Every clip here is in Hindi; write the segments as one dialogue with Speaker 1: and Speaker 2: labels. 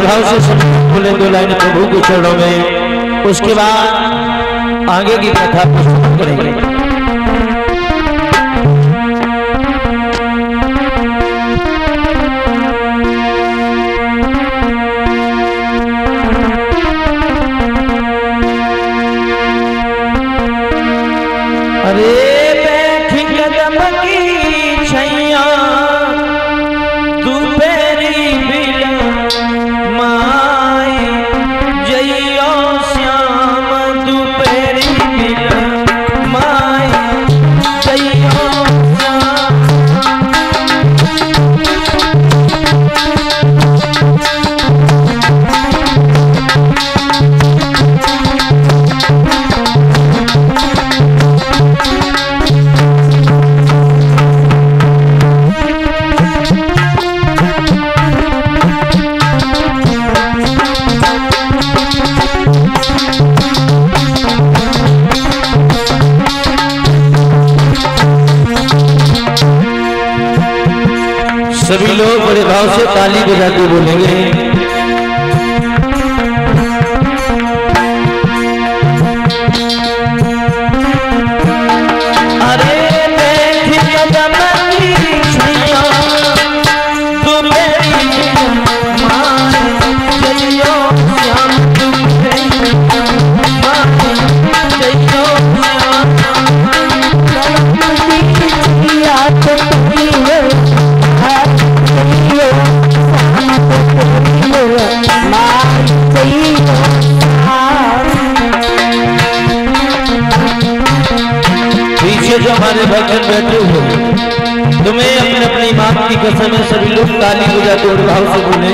Speaker 1: भाव से बोले 2 लाइन प्रभु के चरणों में, उसके बाद आगे की कथा प्रस्तुत करेंगे। सभी लोग बड़े भाव से ताली बजाते बोलेंगे। जो हमारे भक्त बैठे हुए, तुम्हें अपने अपनी मां की कसम है, सभी लोग ताली बजाते और भाव से बोले।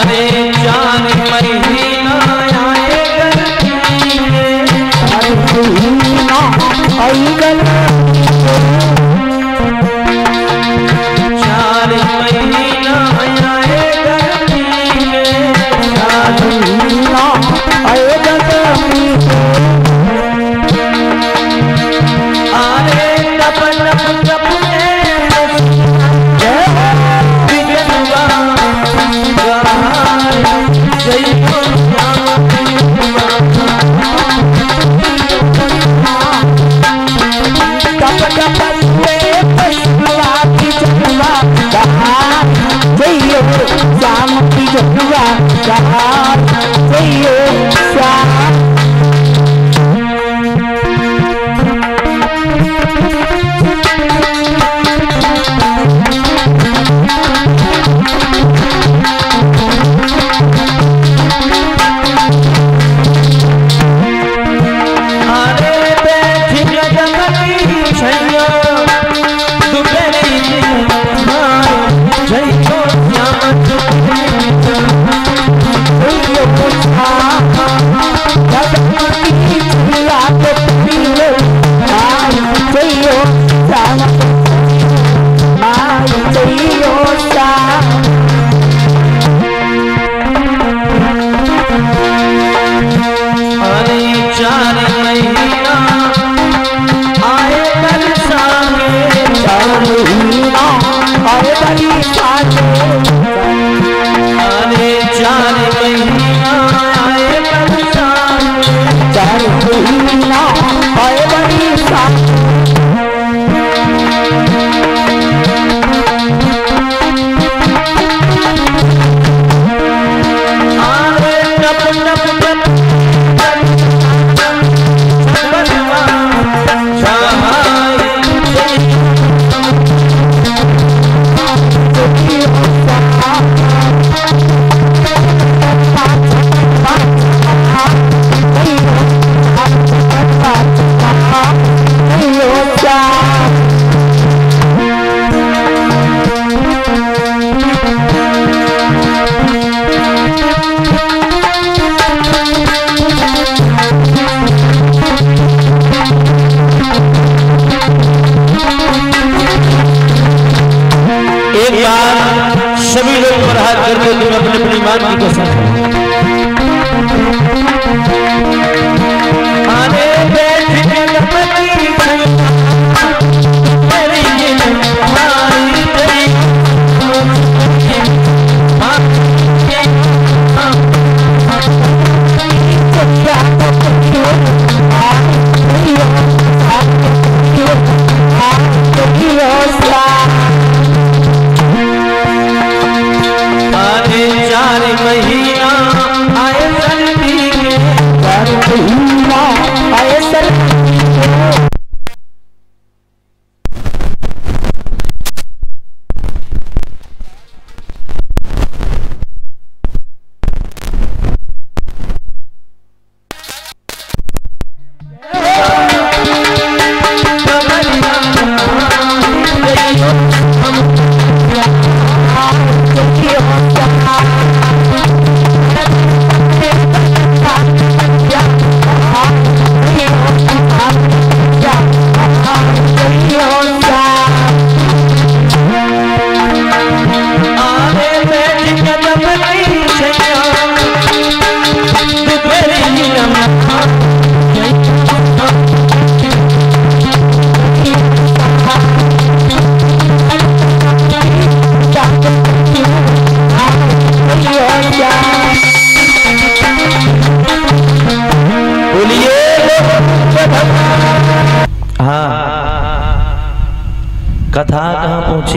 Speaker 1: अरे 4 महीना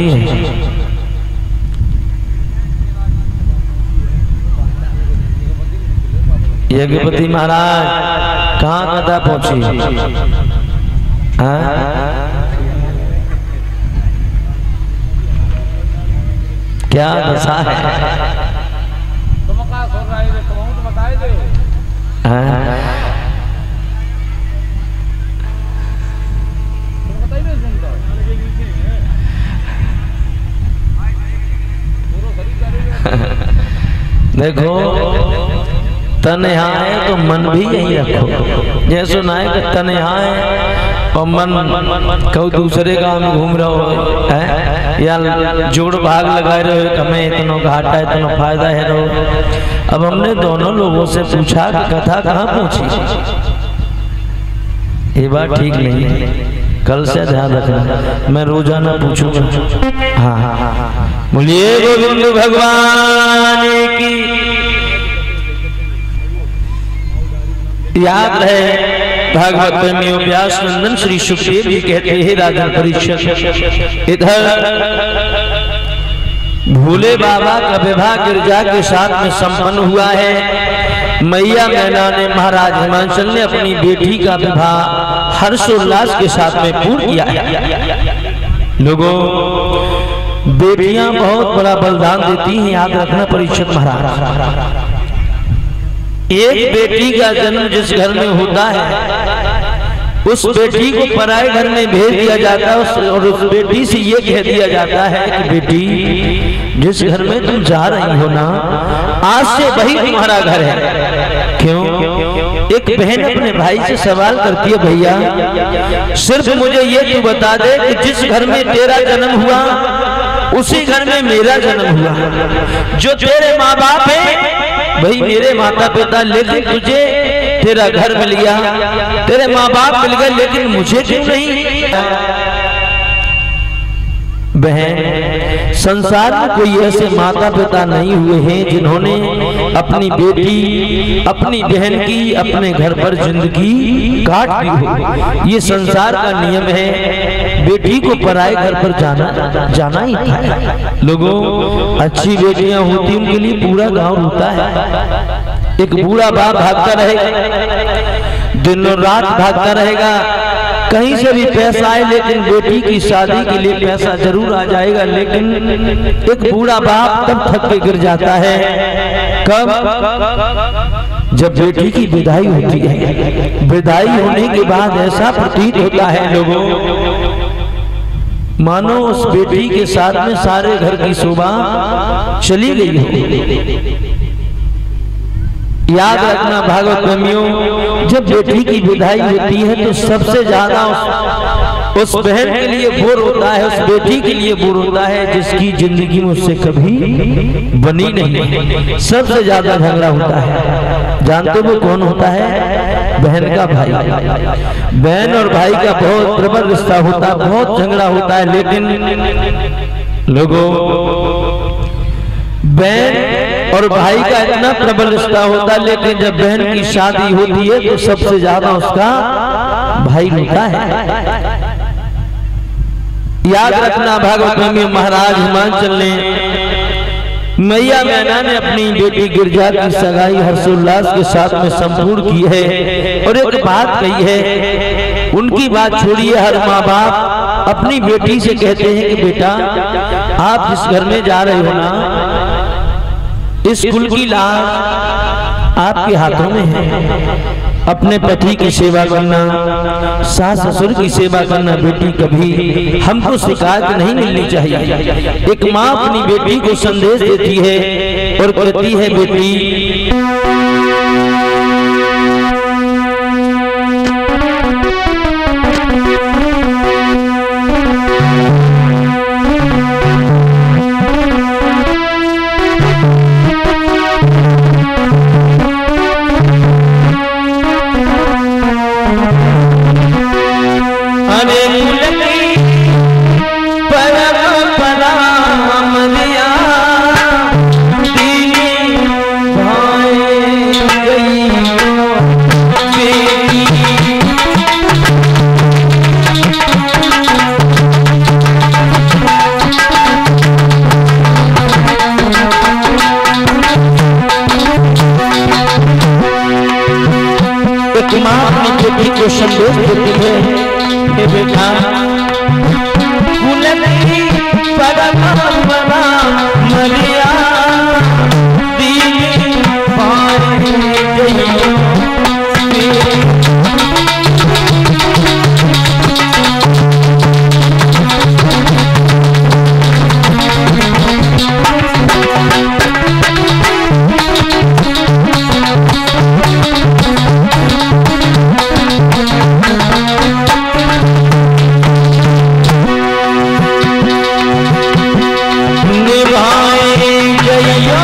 Speaker 1: पहुंची है। यज्ञपति महाराज कहाँ कथा पहुंची? क्या दशा है? देखो, तन यहाँ है तो मन भी यही रखो। जैसे सुना है कि तन यहाँ है और मन कहीं दूसरे गांव में घूम रहा हो है, या जोड़ भाग लगाए रहे हो, हमें इतना घाटा है, इतना फायदा है रहो। अब हमने दोनों लोगों से पूछा कि कथा कहाँ पहुंची। ये बात ठीक नहीं है, कल से ध्यान रखना, मैं रोजाना पूछूंगा। हाँ हाँ हाँ, बोलिए गोविंद भगवान की। याद रहे भागवत प्रेमियों, व्यास नंदन श्री सुखदेव जी कहते हैं राजन परीक्षित, इधर भोले बाबा का विवाह गिरजा के साथ में संपन्न हुआ है। मैया मैना ने महाराज हिमांचल ने अपनी बेटी का विवाह हर्षोल्लास के साथ में पूर्ण किया है। लोगों, बेटियां बहुत बड़ा बलिदान देती हैं, याद रखना परीक्षित महाराज। एक बेटी का जन्म जिस घर में होता है, उस बेटी को पराये घर में भेज दिया जाता है और उस बेटी से ये कह दिया जाता है कि बेटी, जिस घर में तुम जा रही हो ना, आज से वही तुम्हारा घर है। क्यों? एक बहन अपने भाई से सवाल करती है, भैया सिर्फ मुझे ये तू बता दे कि जिस घर में तेरा जन्म हुआ उसी घर में मेरा जन्म हुआ। जो तेरे माँ बाप है, भाई मेरे माता पिता, लेकिन तुझे तेरा घर मिल गया, तेरे माँ बाप मिल गए, लेकिन मुझे क्यों नहीं? बहन, संसार में कोई ऐसे माता पिता नहीं हुए हैं जिन्होंने अपनी बेटी, अपनी बहन की अपने घर पर जिंदगी काट दी हो। ये संसार का नियम है, बेटी को पराये घर पर जाना ही था। लोगों, अच्छी बेटियां होती उनके लिए पूरा गांव रोता है। एक बूढ़ा बाप भागता रहेगा, दिन और रात भागता रहेगा, कहीं से भी पैसा आए, लेकिन बेटी की शादी के लिए पैसा जरूर आ जाएगा। लेकिन एक बूढ़ा बाप तब थक के गिर जाता है, कब? जब बेटी की विदाई होती है। विदाई होने के बाद ऐसा प्रतीत होता है लोगों, मानो उस बेटी के साथ में सारे घर की शोभा चली गई हो। याद रखना भागवत प्रेमियों, जब बेटी की विदाई होती है तो सबसे ज्यादा उस बहन के लिए बोर होता है, उस बेटी के लिए बोर होता है जिसकी जिंदगी में उससे कभी बनी नहीं। सबसे ज्यादा झगड़ा होता है, जानते हो कौन होता है? बहन का भाई। बहन और भाई का बहुत प्रबल रिश्ता होता है, बहुत झगड़ा होता है। लेकिन लोगों, बहन और भाई का इतना प्रबल रिश्ता होता है, लेकिन जब बहन की शादी होती है तो सबसे ज्यादा उसका भाई होता है। याद रखना भागवत में महाराज हिमांचल ने, मैया मैना ने अपनी बेटी गिरजा की सगाई हर्षोल्लास के साथ में संपूर्ण की है। और एक बात कही है, उनकी बात छोड़िए, हर माँ बाप अपनी बेटी से कहते हैं कि बेटा, आप जिस घर में जा रहे हो ना, इस कुल की लाज आपके हाथों में है। अपने पति की सेवा करना, सास ससुर की सेवा करना, बेटी कभी हमको शिकायत नहीं मिलनी चाहिए। एक माँ अपनी बेटी को संदेश देती है और कहती है, बेटी परम एक माँ अपनी बेटी को संदेश देती है, हे बेटा कुलती परमात्मा मरिया दीन पाए जइयो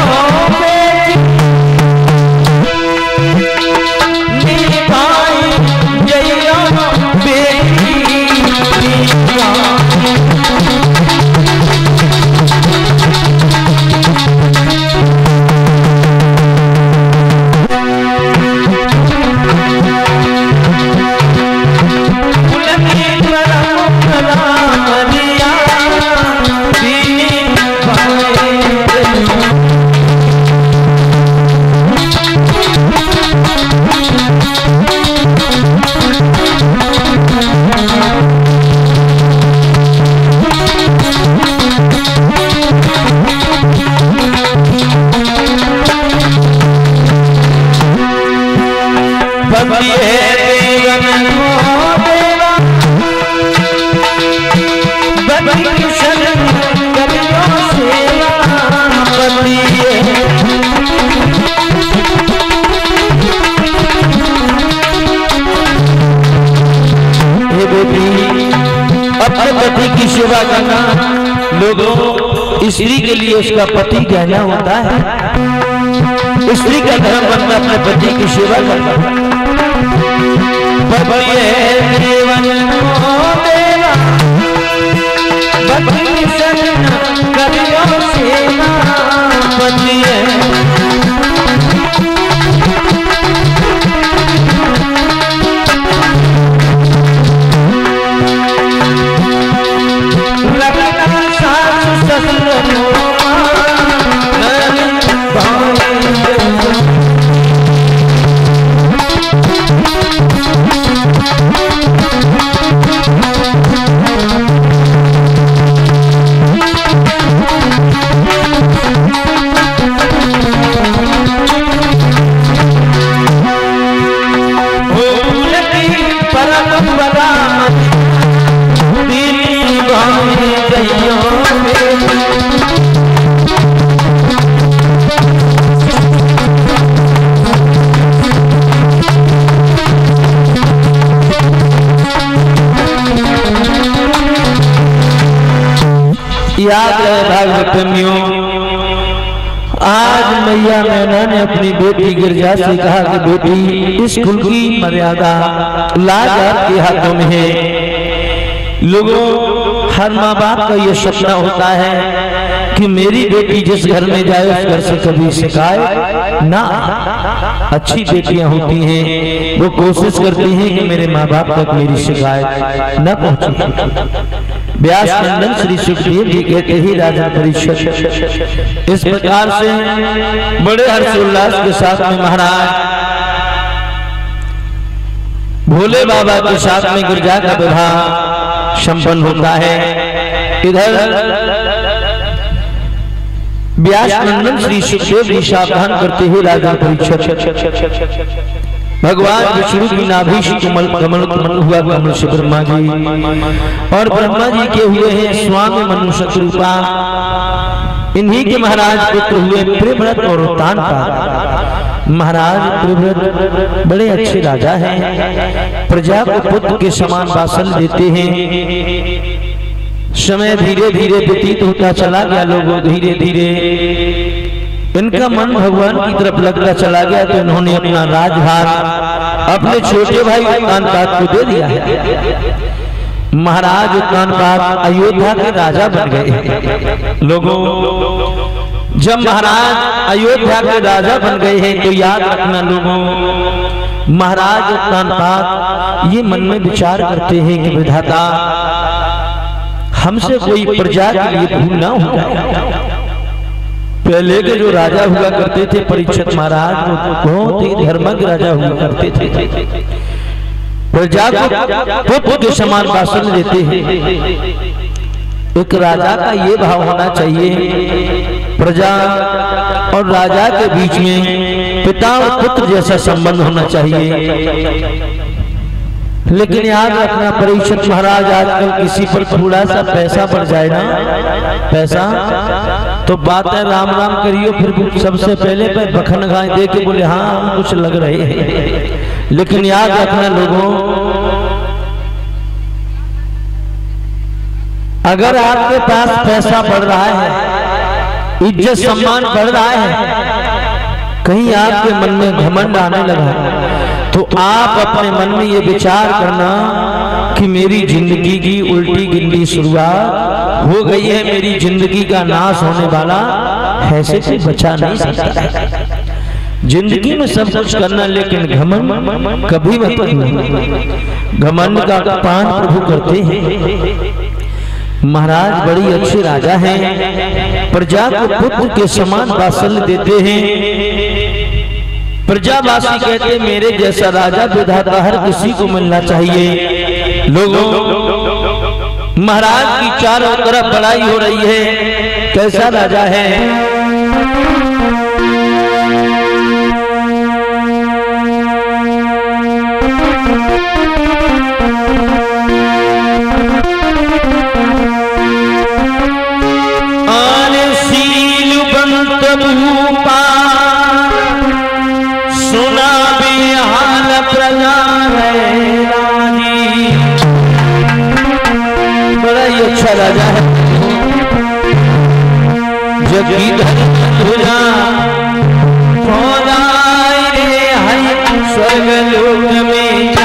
Speaker 1: सेवा करना। लोगों, स्त्री के लिए उसका पति गहना होता है। स्त्री का धर्म बनना अपने पति की सेवा करना। याद है भाई प्रेमियों, आज मैया मैना ने अपनी बेटी गिरजा से कहा कि बेटी, इस कुल की मर्यादा लाज आपके हाथों में है। लोगों, हर माँ बाप का ये सपना होता है कि मेरी बेटी जिस घर में जाए उस घर से कभी शिकायत ना। अच्छी बेटियां होती हैं, वो कोशिश करती हैं कि मेरे माँ बाप तक मेरी शिकायत न पहुंचे। व्यास नंदन श्री सुखदेव जी कहते ही राजा परीक्षित इस प्रकार से बड़े हर्षोल्लास के साथ में महाराज भोले बाबा के साथ में गिरजा का विवाह संपन्न होता है। इधर व्यास नंदन श्री सुखदेव जी सावधान करते हुए राजा परीक्षित भगवान विष्णु की नाभि से कमल हुआ कमल से ब्रह्मा जी और ब्रह्मा जी के हुए हैं स्वामी मनुष्य रूपा। इन्हीं के महाराज पुत्र हुए प्रियव्रत और तानपाद। महाराज प्रियव्रत बड़े अच्छे राजा हैं, प्रजा को पुत्र के समान वात्सल्य देते हैं। समय धीरे धीरे व्यतीत होता चला गया, लोगों धीरे धीरे इनका मन भगवान की तरफ लगता चला गया, तो इन्होंने अपना राजभार अपने छोटे भाई उत्तानपाद को दे दिया है। महाराज उत्तानपाद अयोध्या के राजा बन गए। लोगों, जब महाराज अयोध्या के राजा बन गए हैं तो याद रखना लोगों, महाराज उत्तानपाद ये मन में विचार करते हैं कि विधाता हमसे कोई प्रजा के लिए भूल ना हो जाए। पहले के जो राजा हुआ करते थे परीक्षित महाराज, वो बहुत ही धर्मज्ञ राजा हुआ करते थे। प्रजा को पुत्र के समान भाषण देते हैं। एक राजा का ये भाव होना चाहिए, प्रजा और राजा के बीच में पिता और पुत्र जैसा संबंध होना चाहिए। लेकिन याद रखना परीक्षित महाराज, आजकल किसी पर थोड़ा सा पैसा बढ़ जाए ना, पैसा तो बात है राम राम करियो, फिर सबसे पहले पे बखन गाय दे के बोले हाँ हम कुछ लग रहे हैं। लेकिन याद रखना लोगों, अगर आपके पास पैसा बढ़ रहा है, इज्जत सम्मान बढ़ रहा है, कहीं आपके मन में घमंड आने लगा, तो आप अपने मन में ये विचार करना कि मेरी जिंदगी की उल्टी गिनती शुरुआत हो गई है, मेरी जिंदगी का नाश होने वाला ऐसे से बचा नहीं सकता है। जिंदगी में सब कुछ करना, लेकिन घमंड कभी मत करना। घमंड का पान प्रभु करते हैं। महाराज बड़ी अच्छे राजा हैं, प्रजा को पुत्र के समान वात्सल्य देते हैं। प्रजावासी कहते मेरे जैसा राजा विधाता हर किसी को मिलना चाहिए। लोगों, महाराज की चारों तरफ बड़ाई हो रही है, कैसा राजा है। राजा है जगीधर धुजा स्वर्ग लोक में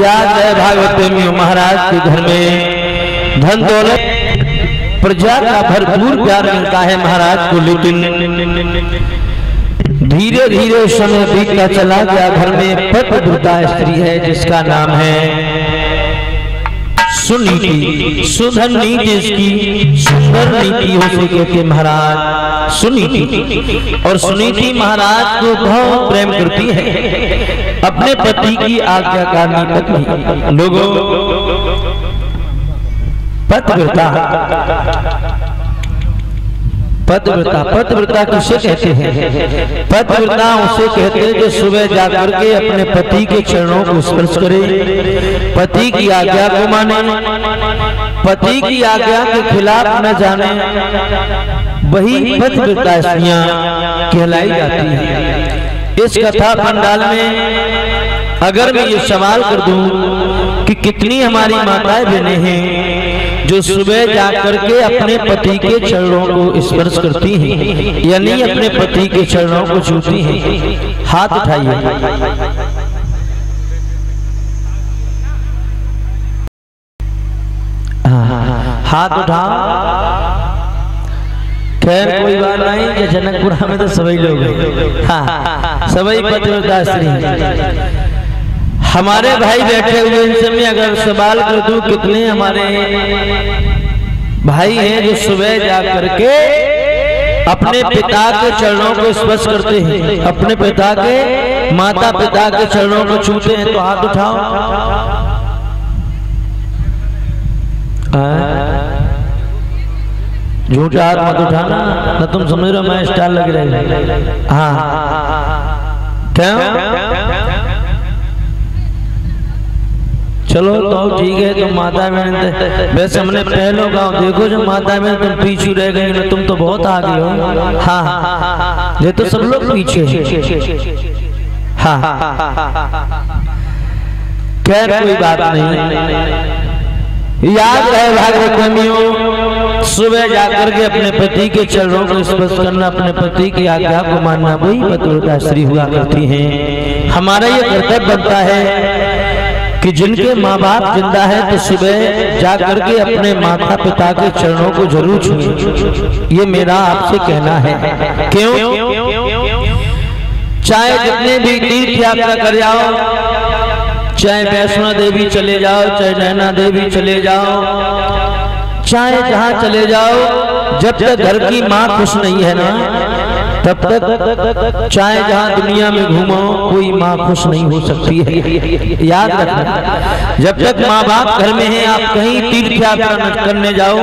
Speaker 1: याद है भागवत में महाराज के घर में धन दौलत प्रजा का भरपूर प्यार मिलता है महाराज को, लेकिन धीरे धीरे समय बीतता चला गया। घर में पतिव्रता स्त्री है जिसका नाम है सुनीति। सुधन नीति इसकी सुंदर नीति हो सके के महाराज सुनीति। और सुनीति महाराज को बहुत प्रेम करती है, अपने पति की आज्ञाकारी पत्नी। लोगों पतिव्रता पतिव्रता पतिव्रता किसे कहते हैं? पतिव्रता उसे कहते हैं जो सुबह जाकर के अपने पति के चरणों को स्पर्श करे, पति की आज्ञा को माने, पति की आज्ञा के खिलाफ न जाने, वही पतिव्रता स्त्रियां कहलाई जाती हैं। इस कथा पंडाल में अगर मैं ये सवाल कर दूं कि कितनी हमारी माताएं बहनें हैं जो सुबह जाकर के अपने पति के चरणों को स्पर्श करती हैं, यानी अपने पति के चरणों को छूती हैं? हाथ उठाइए। हाथ उठाओ। खैर कोई बात नहीं कि जनकपुरा में तो सभी लोग हैं, हाँ सभी पतिव्रता स्त्री। हमारे भाई बैठे हुए इनसे मैं अगर सवाल कर दूं कितने हमारे भाई हैं जो सुबह जाकर के अपने पिता के चरणों को स्पर्श करते हैं, अपने पिता के माता पिता के चरणों को छूते हैं? तो हाथ उठाओ। झूठा हाथ मत उठाना, न तुम समझ रहे हो मैं स्टार लग रही। हाँ क्यों? चलो तो ठीक है, तुम माता बहन वैसे हमने पहले गाँव देखो जो माता बहन तुम पीछे रह गई ना, तुम तो बहुत आगे हो। हाँ ये तो सब लोग पीछे हैं। हाँ खैर कोई बात नहीं। याद रहे भागवत कमियों, सुबह जाकर के अपने पति के चरणों को स्पर्श करना, अपने पति की आज्ञा को मानना, वही पतिव्रता स्त्री हुआ करती हैं। हमारा ये कर्तव्य बनता है कि जिनके माँ बाप जिंदा है तो सुबह जाकर के अपने माता पिता के चरणों को जरूर छूएं। ये मेरा आपसे कहना है। क्यों? चाहे जितने भी तीर्थ यात्रा कर जाओ, चाहे वैष्णो देवी चले जाओ, चाहे नैना देवी चले जाओ, चाहे जहां चले जाओ, जब तक घर की माँ खुश नहीं है ना तब तक चाहे जहां दुनिया में घूमो कोई माँ खुश नहीं हो सकती है। याद रखना, जब तक माँ बाप घर में हैं, आप कहीं तीर्थ यात्रा करने जाओ,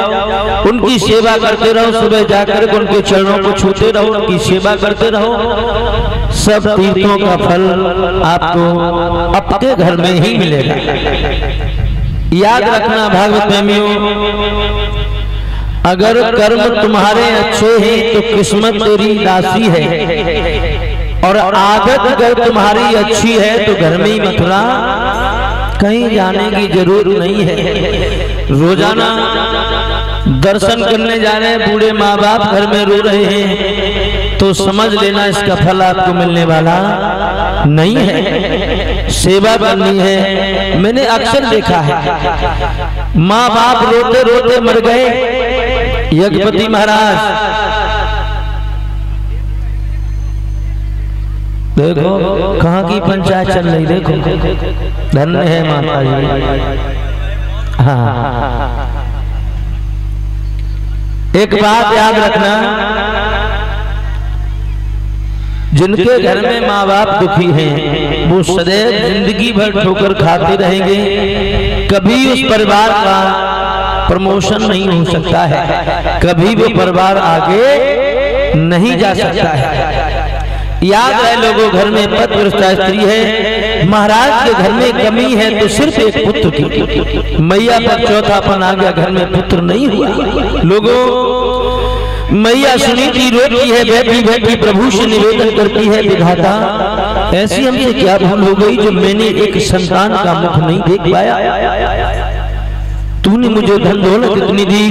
Speaker 1: उनकी सेवा करते रहो, सुबह जाकर उनके चरणों को छूते रहो, उनकी सेवा करते रहो, सब तीर्थों का फल आपको अपने घर में ही मिलेगा। याद रखना भागवत प्रेमियों, अगर कर्म तुम्हारे अच्छे हैं तो किस्मत तेरी दासी है, और आदत अगर तुम्हारी अच्छी है तो घर में ही मथुरा, कहीं जाने की जरूरत नहीं है। रोजाना दर्शन करने जा रहे हैं, बूढ़े माँ बाप घर में रो रहे हैं, तो समझ लेना इसका फल आपको मिलने वाला नहीं है। सेवा करनी है। मैंने अक्सर देखा है माँ बाप रोते रोते मर गए। यज्ञपति महाराज देखो कहाँ की पंचायत चल रही, देखो धन्य है माता जी। हाँ एक बात याद रखना, जिनके घर में माँ बाप दुखी हैं वो सदैव जिंदगी भर ठोकर खाते रहेंगे, कभी उस परिवार का प्रमोशन नहीं हो सकता है, कभी वो परिवार आगे नहीं जा सकता है। याद है लोगों, घर में पतिव्रता स्त्री है, महाराज के घर में कमी है तो सिर्फ एक पुत्र की, मैया पर चौथापन आ गया, घर में पुत्र नहीं हुआ। लोगों मैया सुनीति रोती है, बैठी बैठी प्रभु से निवेदन करती है, विधाता ऐसी हमसे क्या भूल हो गई जो मैंने एक संतान का मुख नहीं देख पाया, तूने मुझे धन दौलत इतनी दी,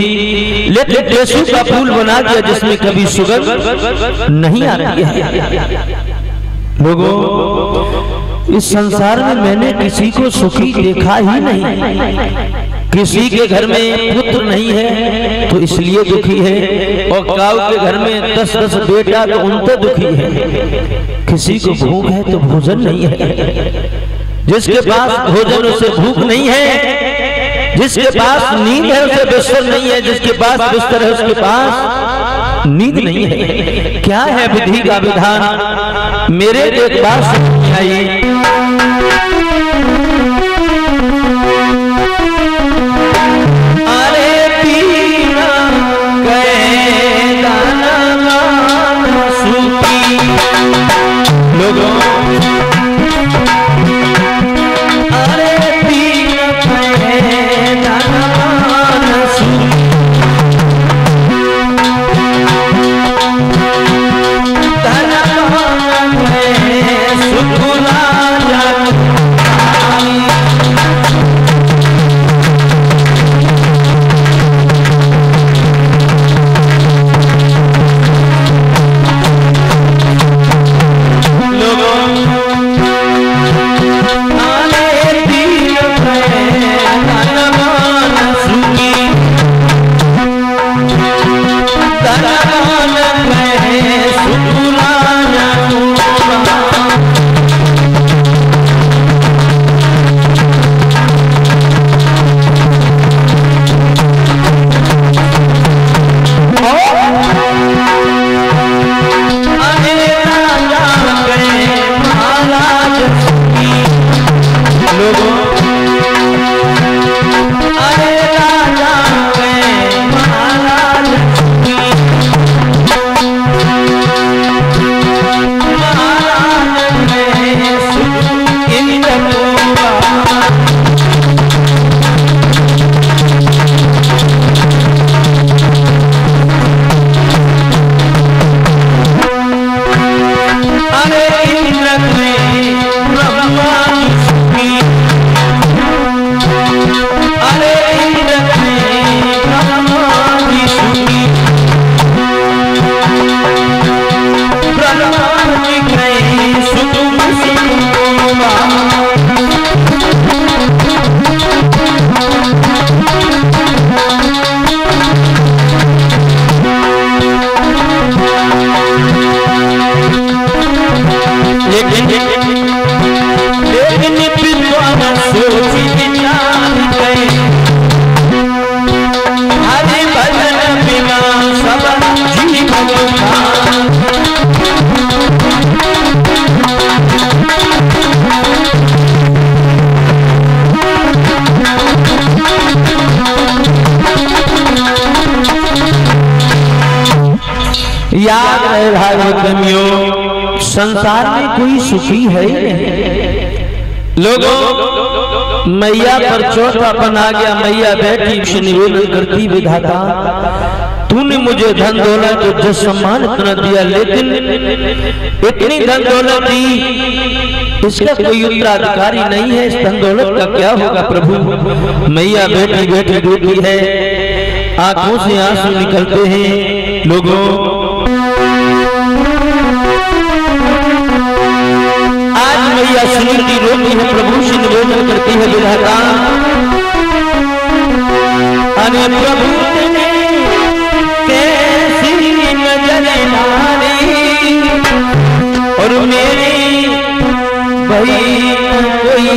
Speaker 1: लेकिन टेसू का फूल बना दिया जिसमें कभी सुगंध नहीं आ रही है। लोगों इस संसार में मैंने किसी को सुखी देखा ही नहीं। किसी के घर में पुत्र नहीं है तो इसलिए दुखी है, और काऊ के घर में 10-10 बेटा तो उनसे दुखी है। किसी को भूख है तो भोजन नहीं है, जिसके पास भोजन उसे भूख नहीं है, जिसके पास नींद है उसे बिस्तर नहीं है, जिसके पास बिस्तर है उसके पास नींद नहीं है। क्या है विधि का विधान, मेरे एक बार समझ आइए। याद रहे भाइयों, संसार में कोई सुखी है ही नहीं। लोगों, मैया पर चौथापन आ गया। मैया बैठी से निवेदन करती, विधाता तूने मुझे धन दौलत और जस सम्मान इतना दिया, लेकिन इतनी धन दौलत दी, इसका कोई उत्तराधिकारी नहीं है। इस धन दौलत का क्या होगा प्रभु। मैया बैठी बैठी रोती है, आंखों से आंसू निकलते हैं। लोगों, आज मैया सुनती रोती है, प्रभु से निवेदन करती है, विधाता अरे प्रभु कैसी नजर मारी, और मेरी भाई कोई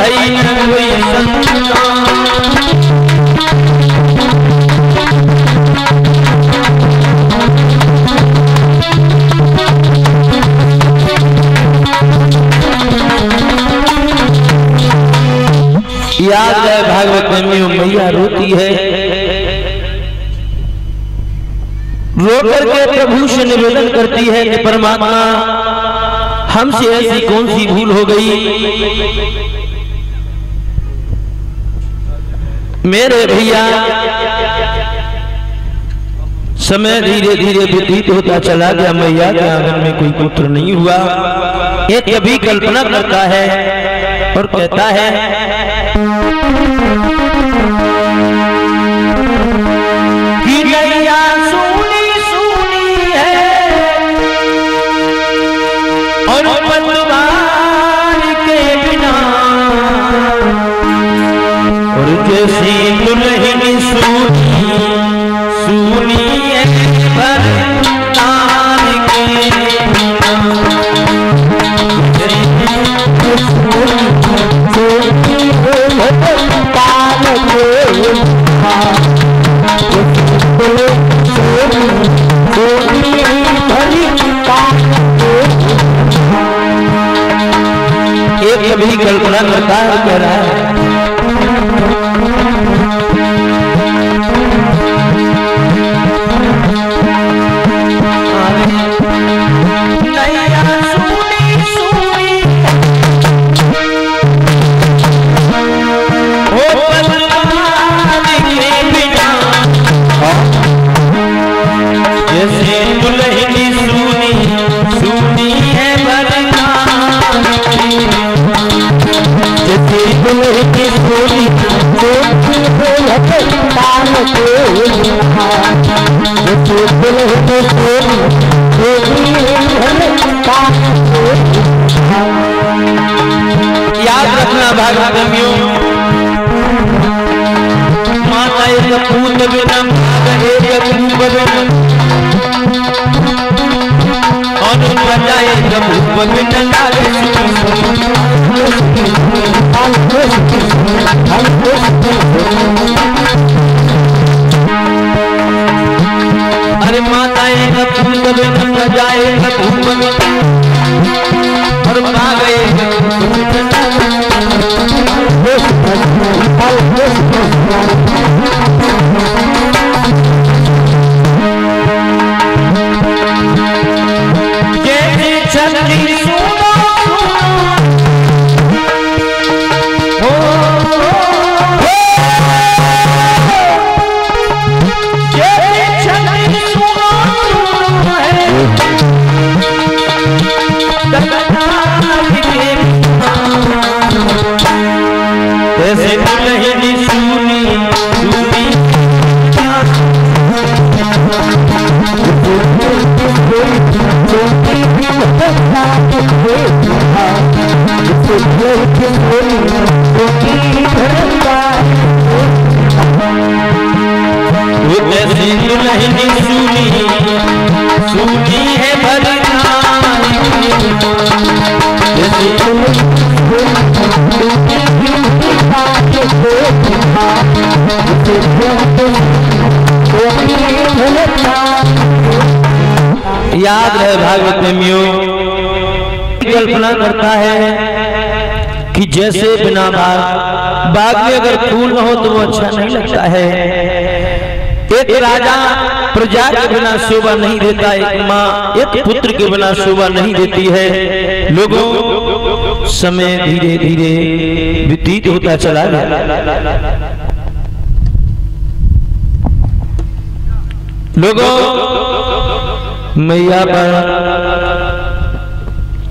Speaker 1: भई न कोई संता। याद है भागवत में मैया रोती है, रोकर के प्रभु से निवेदन करती है कि परमात्मा हमसे ऐसी कौन सी भूल हो गई, मेरे भैया समय धीरे धीरे व्यतीत होता चला गया, मैया के आंगन में कोई पुत्र नहीं हुआ। एक कभी कल्पना करता है और कहता है कि नैया सूनी सूनी है और पतवार के बिना, और जैसी दुल्हन सूनी सूनी है भरतार के एक कभी कल्पना करता है, कह रहा है याद रखना भागवतियों, माता एक पूत बिना एक रूप बिना और प्रजा एक रूप बिना अरे माता एक पूत बिना प्रजा एक रूप बिना और भाग याद है भागवत प्रेमियों, कल्पना करता है कि जैसे बिना बाग में अगर फूल न हो तो वो अच्छा नहीं लगता है। एक राजा प्रजा के बिना शोभा नहीं देता, एक माँ एक पुत्र के बिना शोभा नहीं देती है। लोगों समय धीरे धीरे व्यतीत होता चला गया। लोगों मैया पर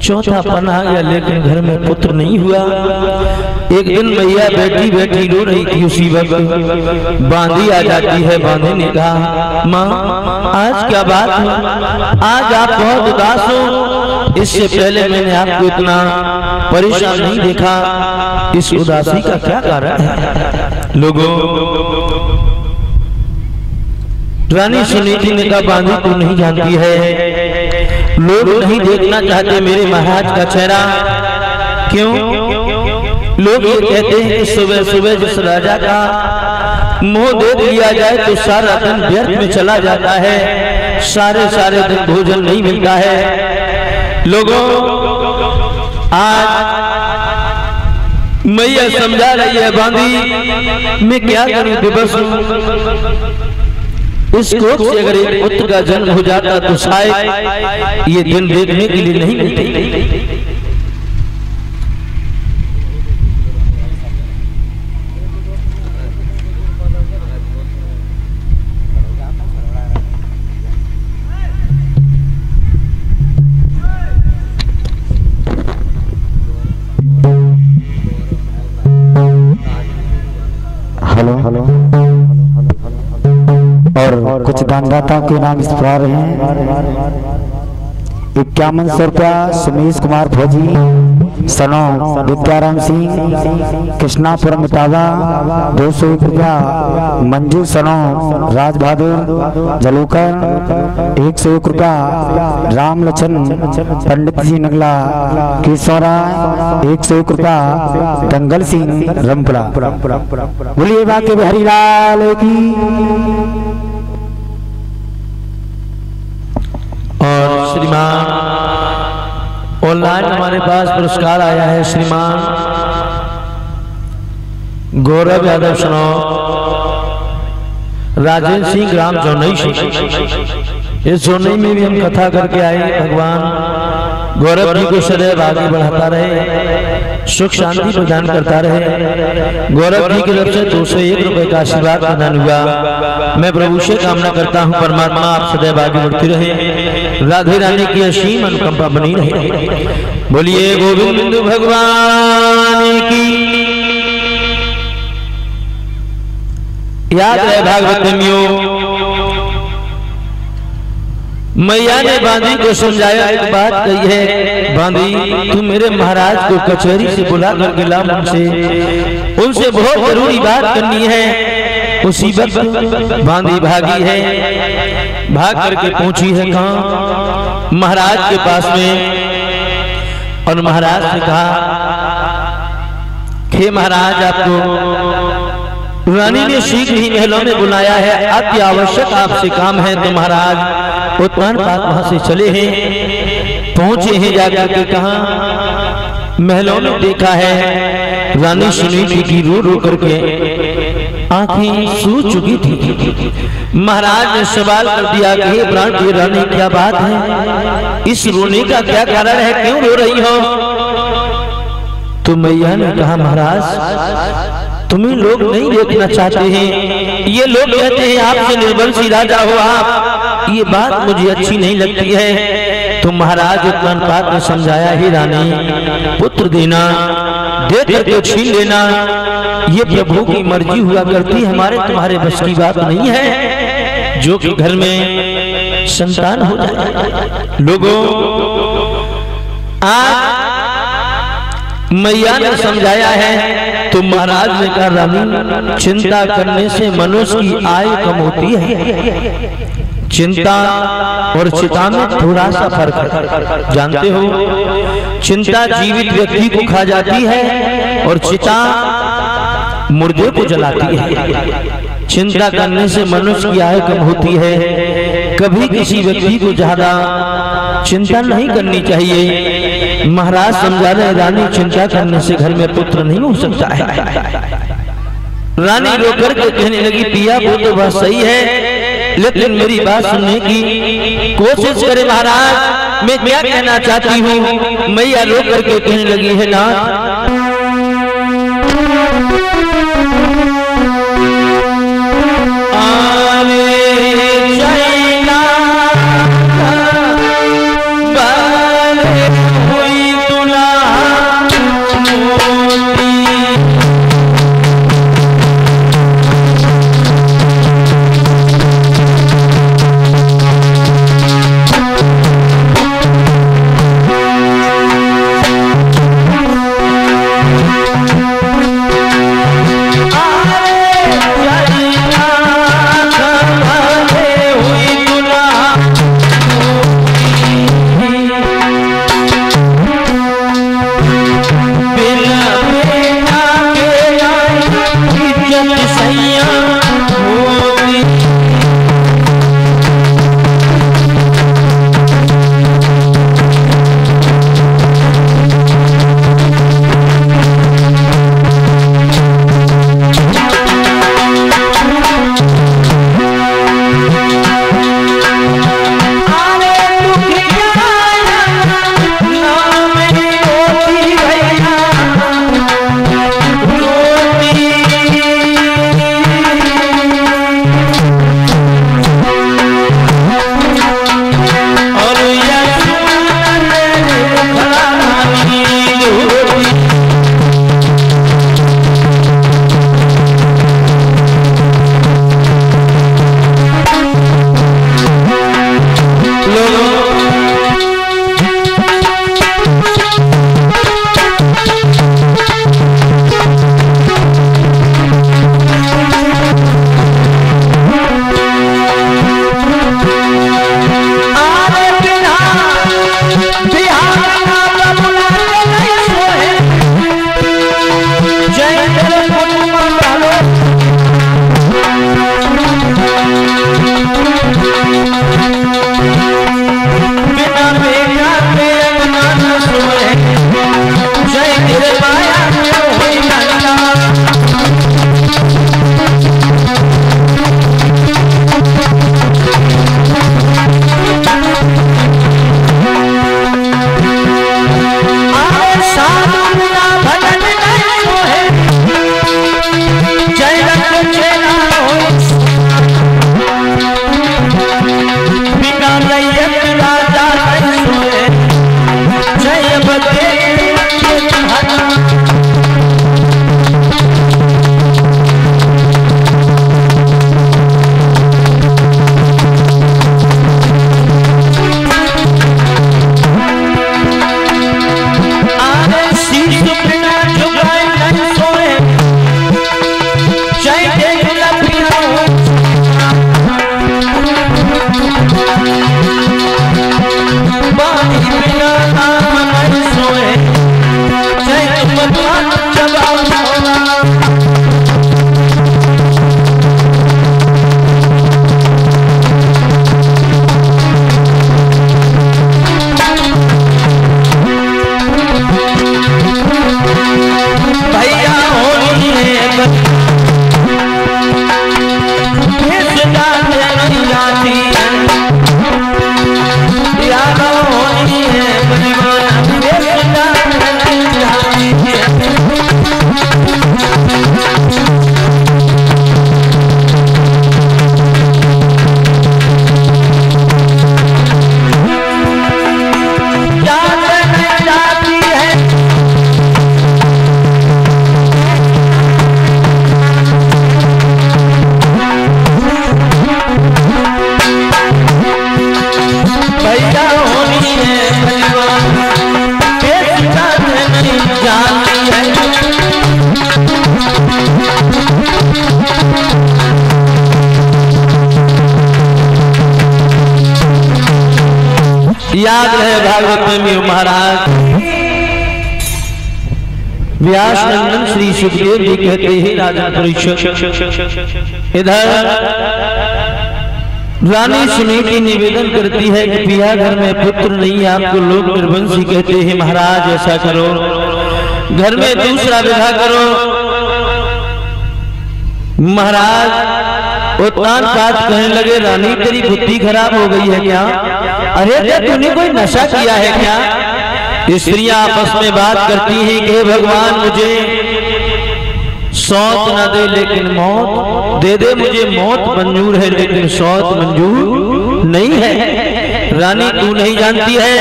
Speaker 1: चौथा पन्ना आ गया, लेकिन घर में पुत्र नहीं हुआ। एक दिन मैया बैठी बैठी रो रही थी, उसी वक्त बांधी आ जाती है। बांधे ने कहा, माँ आज क्या बात है, आज आप बहुत उदास हो, इससे पहले मैंने आपको इतना परेशान नहीं देखा, इस उदासी का क्या कारण है? लोगों रानी सुनीति ने कहा, बांधी तू नहीं जानती है, लोग नहीं देखना चाहते मेरे महाराज का चेहरा। क्यों? लोग ये कहते हैं कि सुबह सुबह जिस राजा का मुंह देख लिया जाए तो सारा दिन व्यर्थ में चला जाता है, सारे दिन भोजन नहीं मिलता है। लोगों, आज मैया समझा रही है, बांधी मैं क्या करूं, विवश हूं। इस कोख से अगर एक पुत्र का जन्म हो जाता तो शायद ये दिन देखने के लिए नहीं मिलते।
Speaker 2: हेलो और कुछ दानदाताओं के नाम इस प्रकार हैं। 5100 रुपया सुमेश कुमार फौजी, सनो विद्याराम सिंह, कृष्णापुरम इटावा। 201 रुपया मंजू सनो राज बहादुर जलूकर। 101 रुपया राम लक्षण पंडित जी नगला केशवरा। 101 रुपया दंगल सिंह रमपुरा। बोलिए बाके बिहारी लाल की।
Speaker 1: और श्रीमान ऑनलाइन हमारे पास पुरस्कार आया है। श्रीमान गौरव यादव सुनो, राजेंद्र सिंह ग्राम जौनई से। इस जौनई में भी हम कथा करके आए। भगवान गौरव जी को सदैव आगे बढ़ाता रहे, सुख शांति प्रदान करता रहे। गौरव जी की तरफ से 201 रुपए का आशीर्वाद प्रदान हुआ। मैं प्रभु से कामना करता हूँ परमात्मा आप सदैव आगे बढ़ते रहे, राधे रानी की असीम अनुकंपा बनी रहे। बोलिए गोविंद भगवान की। याद है भागवत में मैया ने बांधी को समझाया, एक बात कही है, बांधी तू मेरे महाराज को कचहरी से बुला करके ला, उनसे बहुत जरूरी बात करनी है। उसी वक्त बांधी भागी है, भाग करके पहुंची है कहां? महाराज के पास में। और महाराज ने कहा हे महाराज, आपको रानी ने शीघ्र ही महलों में बुलाया है, अति आवश्यक आपसे काम है। तो महाराज उत्पन्न पात वहां से चले हैं, पहुंचे हैं, जाकर के कहा महलों में देखा है रानी सुनीति की रो रो करके आंखें सूज चुकी थी। महाराज ने सवाल कर दिया कि हे प्राण की रानी क्या बात है, इस रोने का क्या कारण है, क्यों रो रही हो? तो मैया ने कहा महाराज तुम्हें लोग नहीं देखना चाहते हैं, ये लोग कहते हैं आपसे निर्बंसी राजा हो आप, ये बात मुझे अच्छी नहीं लगती है। तो महाराज उत्पन्नपाद ने समझाया, ही रानी पुत्र देना दे करके छीन लेना ये प्रभु की मर्जी हुआ करती, हमारे तुम्हारे बस की बात नहीं है। जो कि घर में संतान हो जाए। लोगों, आज मैया ने समझाया है तो महाराज ने कहा रानी चिंता करने से मनुष्य की आयु कम होती है। चिंता और चिता में थोड़ा सा फर्क है, जानते हो? चिंता जीवित व्यक्ति को खा जाती है और चिता मुर्दे को जलाती है। चिंता करने से मनुष्य की आयु कम होती है। कभी किसी व्यक्ति को ज्यादा चिंता नहीं करनी चाहिए। महाराज समझा रहे रानी चिंता करने से घर में पुत्र नहीं हो सकता है। रानी रोकर के कहने लगी पिया वो तो बात सही है, लेकिन मेरी बात सुनने की कोशिश करे महाराज, मैं क्या कहना चाहती हूँ। मैया रोकर के कहने लगी है ना जय तेरे कुटुंब वालों बिना बेटा के अंगना न सोए जय तेरे माया में हुई नंदा याद रहे भागवत में महाराज व्यास नंदन श्री सुखदेव जी कहते हैं राजन परीक्षक इधर रानी सुनीति निवेदन करती है कि पिया घर में पुत्र नहीं आपको लोग निर्वंशी कहते हैं महाराज ऐसा करो घर में दूसरा विवाह करो। महाराज उत्तान काट कहने लगे रानी तेरी बुद्धि खराब हो गई है क्या? अरे तूने कोई नशा किया है क्या? स्त्रियां आपस में बात करती हैं कि भगवान मुझे सौत न दे लेकिन मौत दे दे, मुझे मौत मंजूर है लेकिन सौत मंजूर नहीं है। रानी तू नहीं जानती है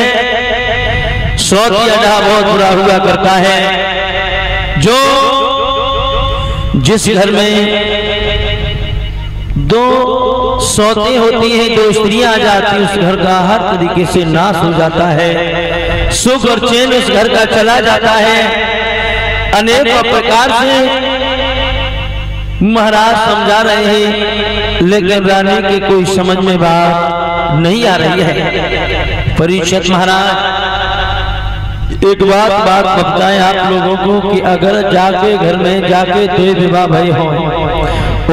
Speaker 1: सौत की अड्डा बहुत बुरा हुआ करता है। जो जिस घर में दो सौतें होती हैं, दो स्त्रियां आ जाती, उस घर का हर तरीके से नाश हो जाता है, सुख और चैन उस घर का चला जाता है। अनेक प्रकार से महाराज समझा रहे हैं लेकिन रानी के कोई समझ में बात नहीं आ रही है। परीक्षित महाराज एक बात बताएं आप लोगों को कि अगर जाके घर में जाके दो विवाह भय हो,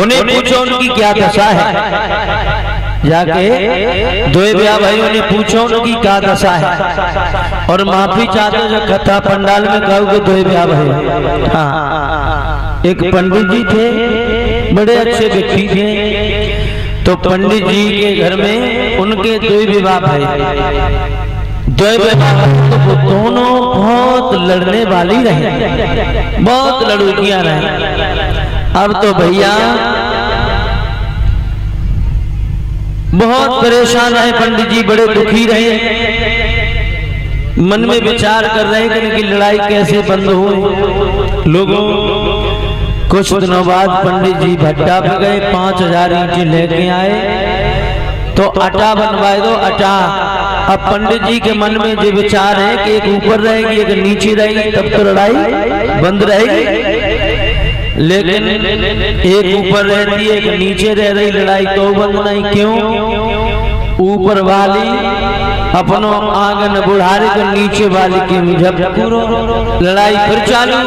Speaker 1: उन्हें पूछो उनकी क्या दशा है। जाके दो विवाह भाइयों ने पूछो उनकी क्या दशा है और माफी चाहते जो कथा पंडाल में कहो कि दो विवाह भाई। हाँ, एक पंडित जी थे, बड़े अच्छे व्यक्ति थे, तो पंडित जी के घर में उनके दो विवाह भाई, दो विवाह तो वो दोनों बहुत लड़ने वाली रहे, बहुत लड़ूकियां रहे। अब तो भैया बहुत परेशान रहे, पंडित जी बड़े दुखी रहे, मन में विचार कर रहे कि इनकी लड़ाई कैसे बंद हो। लोगों कुछ दिनों बाद पंडित जी भट्टा पे गए, 5000 ईंटें लेके आए तो आटा बनवाए दो आटा। अब पंडित जी के मन में जो विचार है कि एक ऊपर रहेगी एक नीचे रहेगी तब तो लड़ाई बंद रहेगी, लेकिन एक ऊपर रहती है एक नीचे रह रही, लड़ाई तो बंद नहीं। क्यों? ऊपर वाली अपनो आंगन बुढ़ारे के नीचे वाली के जब पूरो लड़ाई फिर चालू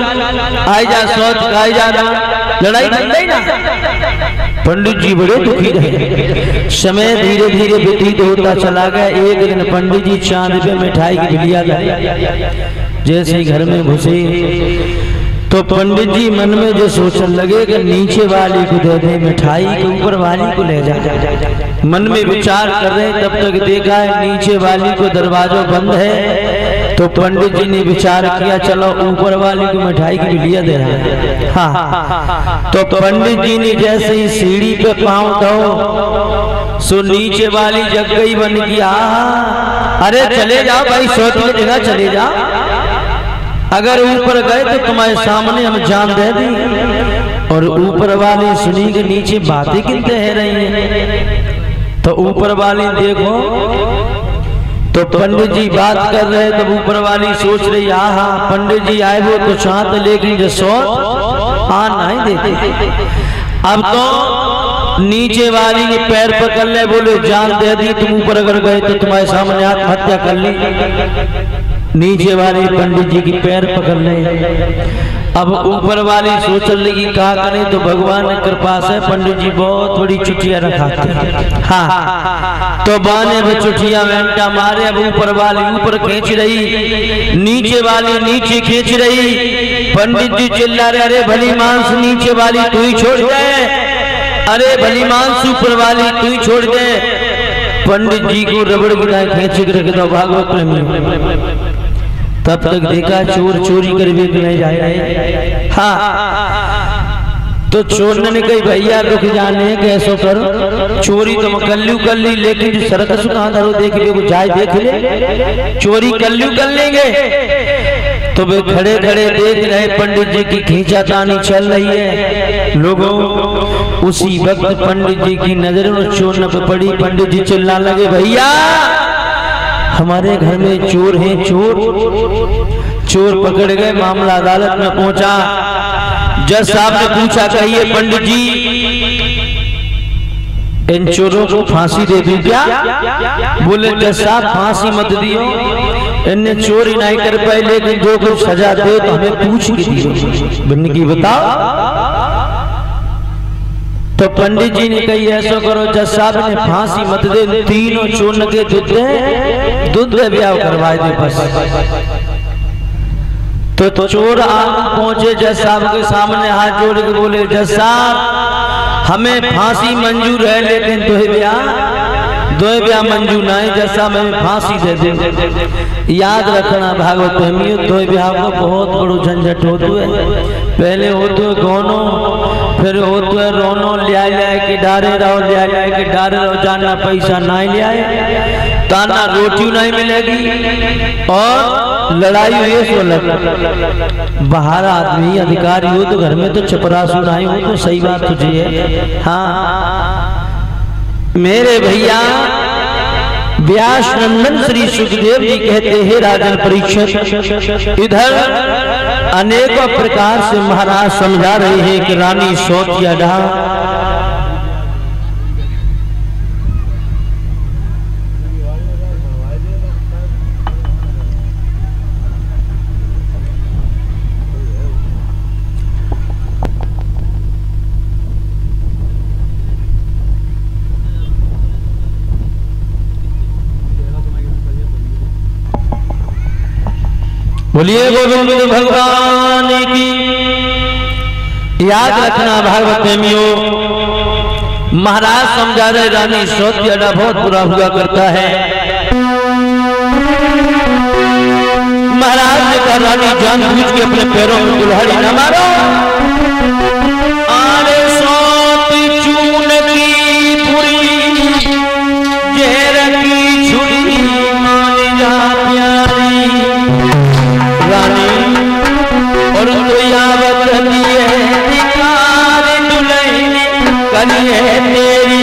Speaker 1: आई जा सोच आई जा लड़ाई बंद ना। पंडित जी बड़े दुखी रहे। समय धीरे धीरे व्यतीत होता चला गया। एक दिन पंडित जी चांद पे मिठाई की बिलिया गए। जैसे घर में घुसे तो पंडित जी मन में जो सोचने लगे कि नीचे वाली को दे दे मिठाई के ऊपर वाली को ले जा। मन में विचार कर रहे तब तक देखा है नीचे वाली को दरवाजा बंद है। तो पंडित जी ने विचार किया चलो ऊपर वाली को मिठाई की बिलिया दे रहा है। हाँ तो पंडित जी ने जैसे ही सीढ़ी पे पांव दो सो नीचे वाली जग गई बन गया। अरे चले जाओ भाई सोच की जगह चले जाओ। अगर ऊपर गए तो तुम्हारे सामने हम जान दे दी। और ऊपर वाली सुनी के नीचे बातें किनते है रही हैं। तो ऊपर वाली देखो तो पंडित जी बात कर रहे तब ऊपर वाली सोच रही हाँ पंडित जी आए वो तो चाहते लेकिन जो सोच आ नहीं देते। अब तो नीचे वाली ने पैर पकड़ ले बोले जान दे दी तुम ऊपर अगर गए तो तुम्हारे सामने आत्महत्या कर ली। नीचे वाली पंडित जी की पैर पकड़ ले। अब ऊपर वाली सोच लगी कहा करें तो भगवान ने कृपा से पंडित जी बहुत बड़ी चुटिया रखाते हैं। हाँ तो बाने में चुटिया वेंटा मारे। अब ऊपर वाली ऊपर खींच रही नीचे वाली नीचे खींच रही। पंडित जी चिल्ला रहे अरे भली मांस नीचे वाली तू ही छोड़ दे। अरे भली मांस ऊपर वाली तू ही छोड़ दे। पंडित जी को रबड़ गिराए खींच के रख दो भागवत में। तब तक देखा चोर चोरी कर भी नहीं जाए। हाँ तो चोर ने कही भैया रुक जाने कैसो करो चोरी तो कर ली लेकिन जो सरकस कहाँ धरो देख ले जाए देख ले चोरी कर लेंगे। तो वे खड़े खड़े देख रहे पंडित जी की खींचातानी चल रही है। लोगों उसी वक्त पंडित जी की नजर चोर पे पड़ी। पंडित जी चिल्लाने लगे भैया हमारे घर में चोर हैं चोर पकड़ गए। मामला अदालत में पहुंचा। जज साहब ने पूछा कहिए पंडित जी इन चोरों को फांसी दे दूं क्या? बोले जज साहब फांसी मत दियो इनने चोरी नहीं कर पाए लेकिन जो कुछ सजा दे तो हमें पूछ के दियो। बन की बताओ। तो पंडित जी ने कही ऐसा करो जज साहब ने फांसी मत दे तीनों चोर के दूध ब्याह करवाए दे बस। तो चोर पहुंचे जज साहब के सामने हाथ जोड़ के बोले जज साहब हमें फांसी मंजूर है लेकिन दो ब्याह मंजूर नहीं। जज साहब हमें फांसी दे दे। याद रखना भागवत प्रेमियों दो ब्याह को बहुत बड़ो झंझट होते है। पहले होते है गोनो फिर होते है रोनो लिया के डारे रहो जाना पैसा नहीं लिया ताना रोटी नहीं मिलेगी और लड़ाई हुई सो बाहर आदमी अधिकारी हो तो घर में तो चपरासू नहीं हो तो सही बात तुझे है। हाँ मेरे भैया व्यास नंदन श्री सुखदेव जी कहते हैं राजन परीक्षित इधर अनेकों प्रकार से महाराज समझा रहे हैं कि रानी सोतिया डा बोलिए गोविंद भगवान की। याद रखना भागवत प्रेमियों महाराज समझा रहे रानी सोतिया बहुत बुरा हुआ करता है। महाराज ने कहा रानी जानबूझ के अपने पैरों में कुल्हाड़ी न मारो। आरे सोती चून की पुरी जेर की छुरी मान जा प्यारी रानी और दुयावत लिए निकार दुलैनी कनिए तेरी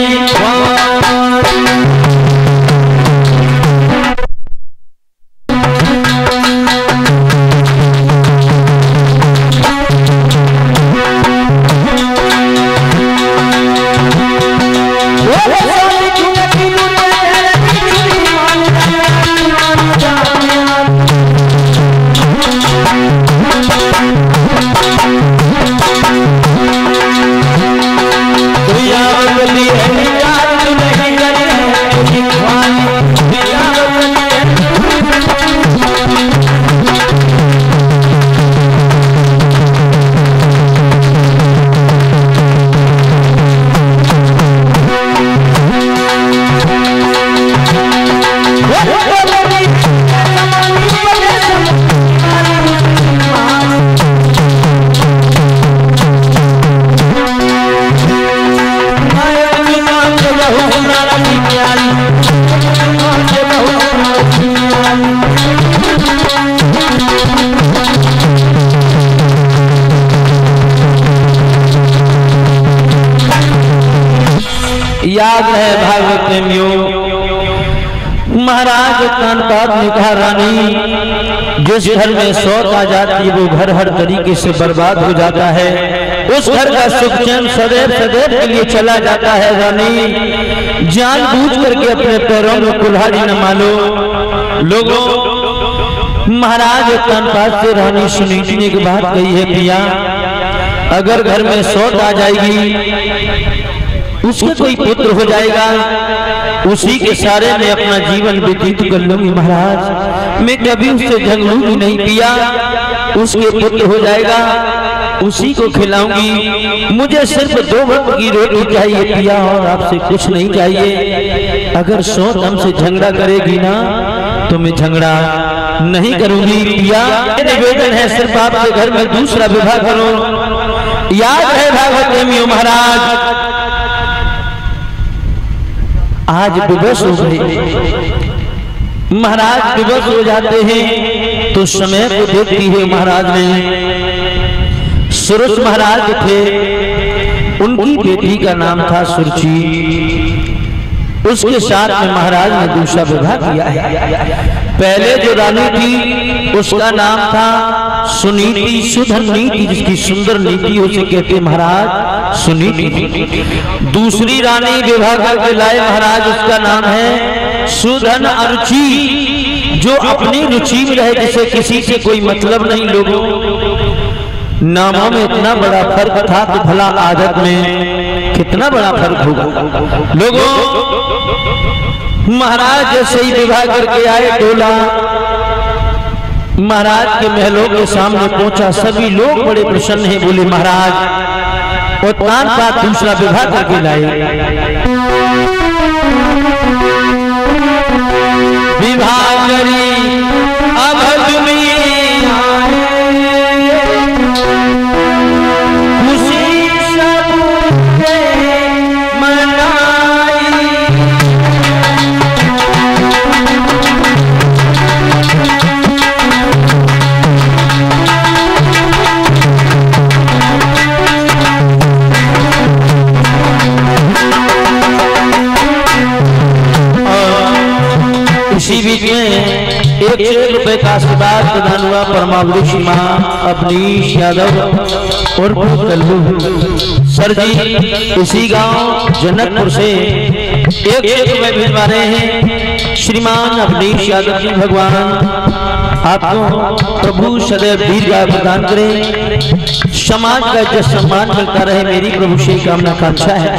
Speaker 1: याद है भागवत प्रेमियों, महाराज कानपात ने कहा रानी जिस घर में सौत आ जाती वो घर हर तरीके से बर्बाद हो जाता है, उस घर का सुख चैन सदैव सदैव के लिए चला जाता है। रानी जानबूझ करके अपने पैरों में कुल्हाड़ी न मालो। लोगों, महाराज कानपात से रानी सुनीति ने एक बात कही है, पिया अगर घर में सौत आ जाएगी, उसके कोई पुत्र हो जाएगा, उसी के सारे में अपना जीवन व्यतीत कर लूंगी। महाराज मैं कभी उससे झगड़ूंगी नहीं पिया, उसके पुत्र हो जाएगा, उसी को खिलाऊंगी। मुझे सिर्फ 2 वक्त की रोटी चाहिए पिया, और आपसे कुछ नहीं चाहिए। अगर सौत हमसे झगड़ा करेगी ना तो मैं झगड़ा नहीं करूंगी पिया। निवेदन है सिर्फ आपके घर में दूसरा विवाह करो। याद है भागवत प्रेमियों, महाराज आज विवश हो गए। महाराज विवश हो जाते हैं तो समय को देखती है महाराज ने, सुरुच महाराज थे, उनकी बेटी का नाम था सुरुचि, उसके साथ में महाराज ने दूसरा विवाह किया है। पहले जो रानी थी उसका नाम था सुनीति, सुधन नीति, जिसकी सुंदर नीति उसे कहते महाराज सुनीति। दूसरी रानी विवाह करके लाए महाराज, उसका नाम है सुधन अरुचि, जो अपनी रुचि में रहे, जिसे किसी से कोई मतलब नहीं। लोगों, नामों में इतना बड़ा फर्क था तो भला आदत में कितना बड़ा फर्क होगा। लोगों, महाराज जैसे ही विवाह करके आए, डोला महाराज के महलों के सामने पहुंचा, सभी लोग बड़े प्रसन्न हैं, बोले महाराज और कानपात दूसरा विवाह करके लाए। विवाह करी अब तुम्हें इसी बीच में 1 रुपए का आशीर्वाद प्रदान हुआ परमावृषि अवनीश यादव और सर जी इसी गांव जनकपुर से 1 रुपए भिजवा रहे हैं। श्रीमान अवनीश यादव जी, भगवान आपको प्रभु सदैव दीर्घायु प्रदान करे, समाज का इज्जत सम्मान मिलता रहे, मेरी प्रभु से कामना कांक्षा है।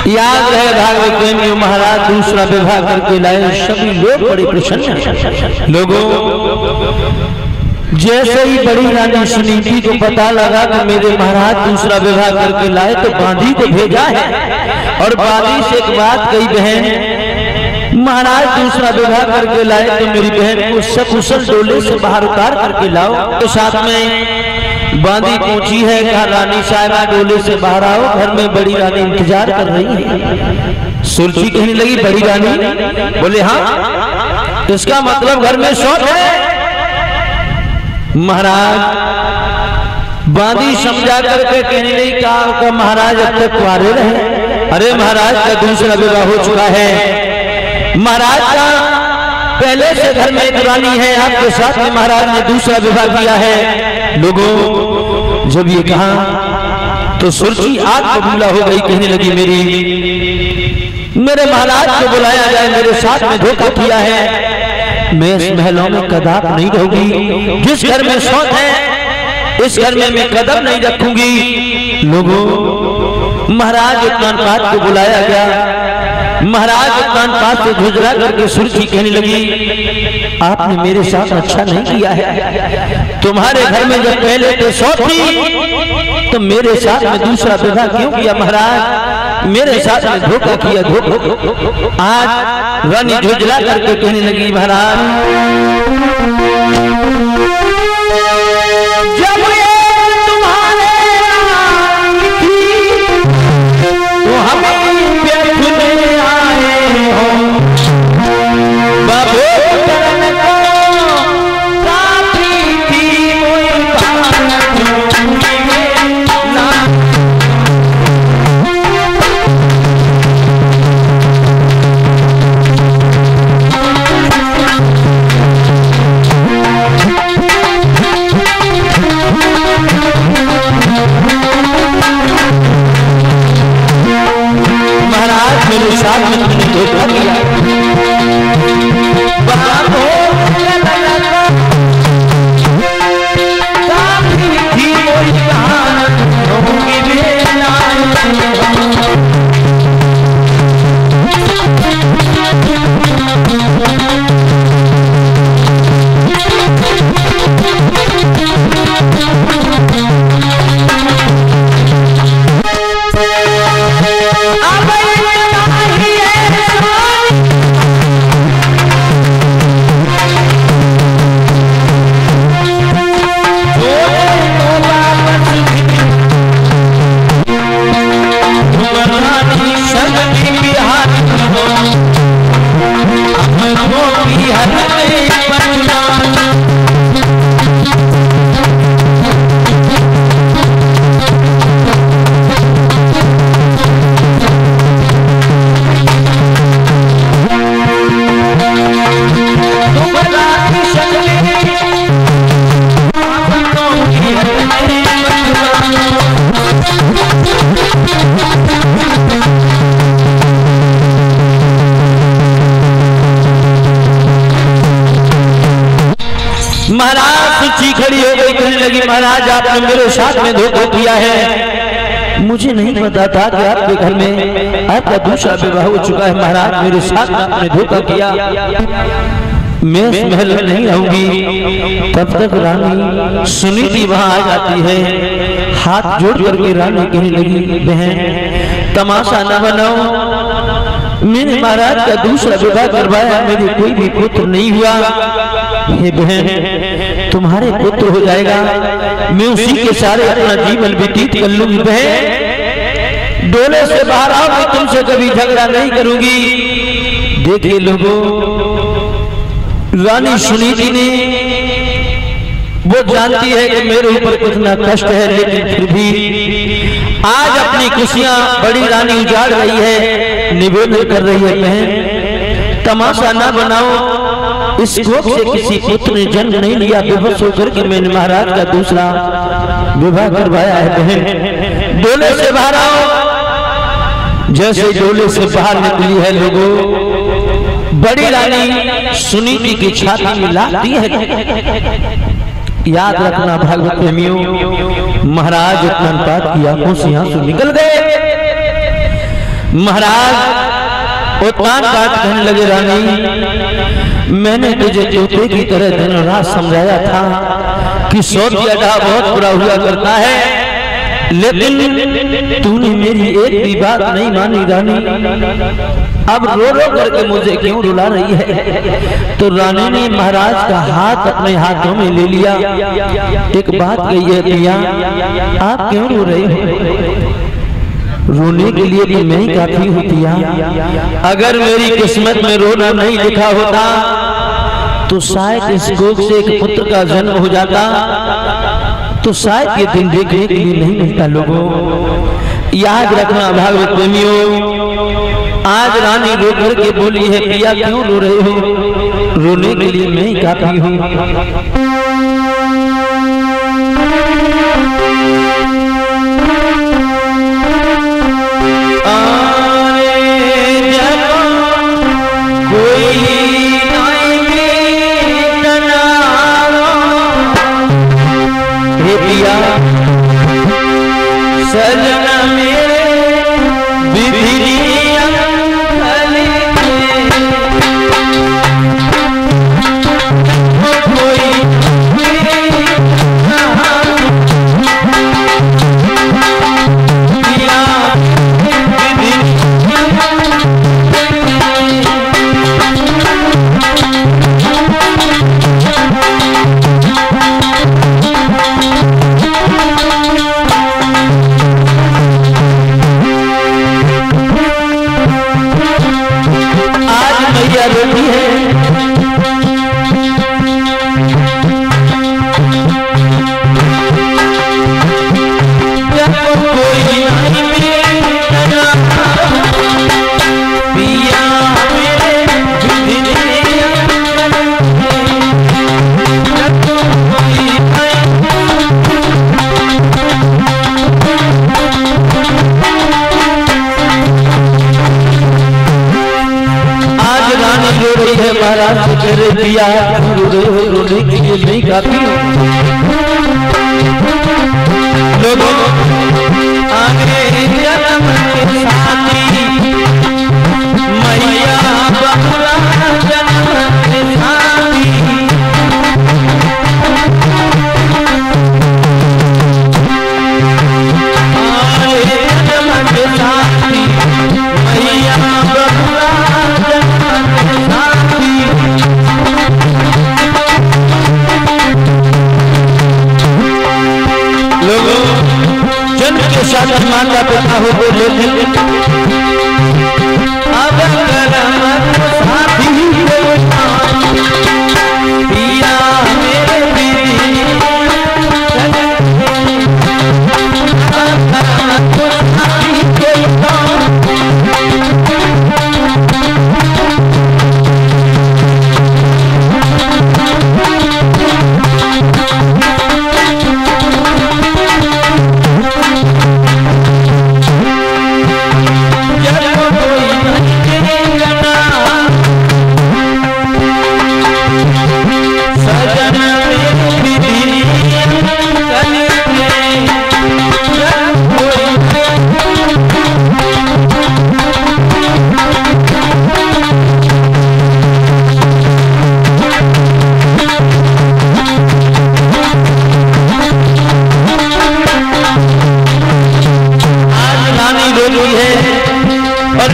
Speaker 1: याद है भागवत प्रेमियों, महाराज दूसरा विवाह करके लाए, सभी लोग बड़े प्रसन्न हैं। लोगों, जैसे ही बड़ी रानी सुनीति को पता लगा कि मेरे महाराज दूसरा विवाह करके लाए तो बांदी को भेजा है, और बांदी से एक बात कही, बहन महाराज दूसरा विवाह करके लाए तो मेरी बहन को सकुशल डोले से बाहर उतार करके लाओ। तो साथ में बांदी पहुंची है, कहा रानी साहिबा डोले से बाहर आओ, घर में बड़ी रानी इंतजार कर रही है। सुरची कहने लगी बड़ी रानी, बोले हाँ इसका मतलब घर में शौच है। महाराज बांदी समझा करके कहने लगी कहा महाराज अब तक कुंवारे रहे। अरे महाराज का दूसरा विवाह हो चुका है। महाराज का पहले से घर में एक रानी है, आपके साथ में महाराज ने दूसरा विवाह किया है। लोगों जब ये कहा तो सुरची आग बबूला हो गई, कहने लगी मेरे महाराज को बुलाया जाए, मेरे साथ में धोखा किया है, मैं इस महलों में कदाप नहीं रहूंगी। जिस घर में शौच है इस घर में मैं कदम नहीं रखूंगी। लोगों महाराज उत्तानपाद को बुलाया गया। महाराज उत्तानपाद से झुंझला करके सुरची कहने लगी आपने मेरे साथ अच्छा नहीं किया है। तुम्हारे घर में जब पहले तो शौच थी तो मेरे साथ में दूसरा विवाह क्यों किया? महाराज मेरे साथ में धोखा किया, धोखा। आज रानी झुंझला करके कहने लगी महाराज जब तुम्हारे तो हमें देखने आए हो बाबू करन को काफी थी मेरे साथ में तुमने धोखा किया। खड़ी हो गई, कहने लगी महाराज आपने मेरे साथ में धोखा किया है। मुझे नहीं पता था कि आपके घर में आपका दूसरा विवाह हो चुका है। महाराज मेरे साथ में आपने धोखा किया, मैं इस महल में नहीं रहूंगी। तब तक रानी सुनीति वहां आ जाती है, हाथ जोड़ करके रानी कहने लगी बहन तमाशा न बनाओ, मैंने महाराज का दूसरा विवाह करवाया, मेरे कोई भी पुत्र नहीं हुआ। हे बहन तुम्हारे पुत्र हो जाएगा, मैं उसी के सारे अपना जीवन व्यतीत कर लूंगी। बहन डोले से बाहर आओ, मैं तुमसे कभी झगड़ा नहीं करूंगी। देखिए लोगों रानी सुनीति ने वो जानती है कि मेरे ऊपर कितना कष्ट है, लेकिन फिर भी आज अपनी खुशियां बड़ी रानी उजाड़ रही है, निवेदन कर रही है बहन तमाशा ना बनाओ, इस कोख से किसी पुत्र ने जन्म नहीं लिया, बेबस होकर के मैंने महाराज का दूसरा विवाह करवाया है। बहन डोले से बाहर आओ। जैसे डोले से बाहर निकली है लोगों, बड़ी रानी सुनीति की छाती में लाती है। याद रखना भागवत प्रेमियों, महाराज उत्तानपाद की आंखों से आंसू निकल गए। महाराज उत्तानपाद कहने लगे रानी मैंने तुझे तोते की तरह दिन रात समझाया था कि सोतिया बहुत बुरा हुआ करता है, लेकिन तूने मेरी एक भी बात नहीं मानी रानी, अब रो रो करके मुझे क्यों रुला रही है? तो रानी ने महाराज का हाथ अपने हाथों में ले लिया। एक बात कही है पिया, आप क्यों रो रहे हो? रोने के लिए भी नहीं काफी होती है। अगर मेरी किस्मत में रोना नहीं लिखा होता तो शायद इस कोख से एक पुत्र का जन्म हो जाता, तो शायद ये दिन देखने के लिए नहीं मिलता। लोगों याद रखना भागवत प्रेमियों, आज रानी रो करके बोली है, पिया क्यों रो रहे हो? रोने के लिए मैं ही काफी हूँ। सजना मेरे बिभिरिया गली में कोई पिया रोने के लिए नहीं काफी हूँ। लोगों आगे जन्म के साथी मैया बहुरा जन्म के साथी, आगे जन्म के साथी मैया बहुरा जन्म के साथी। जन्म के साथ माता पिता हो तो लेकिन अब साथी पिया मेरे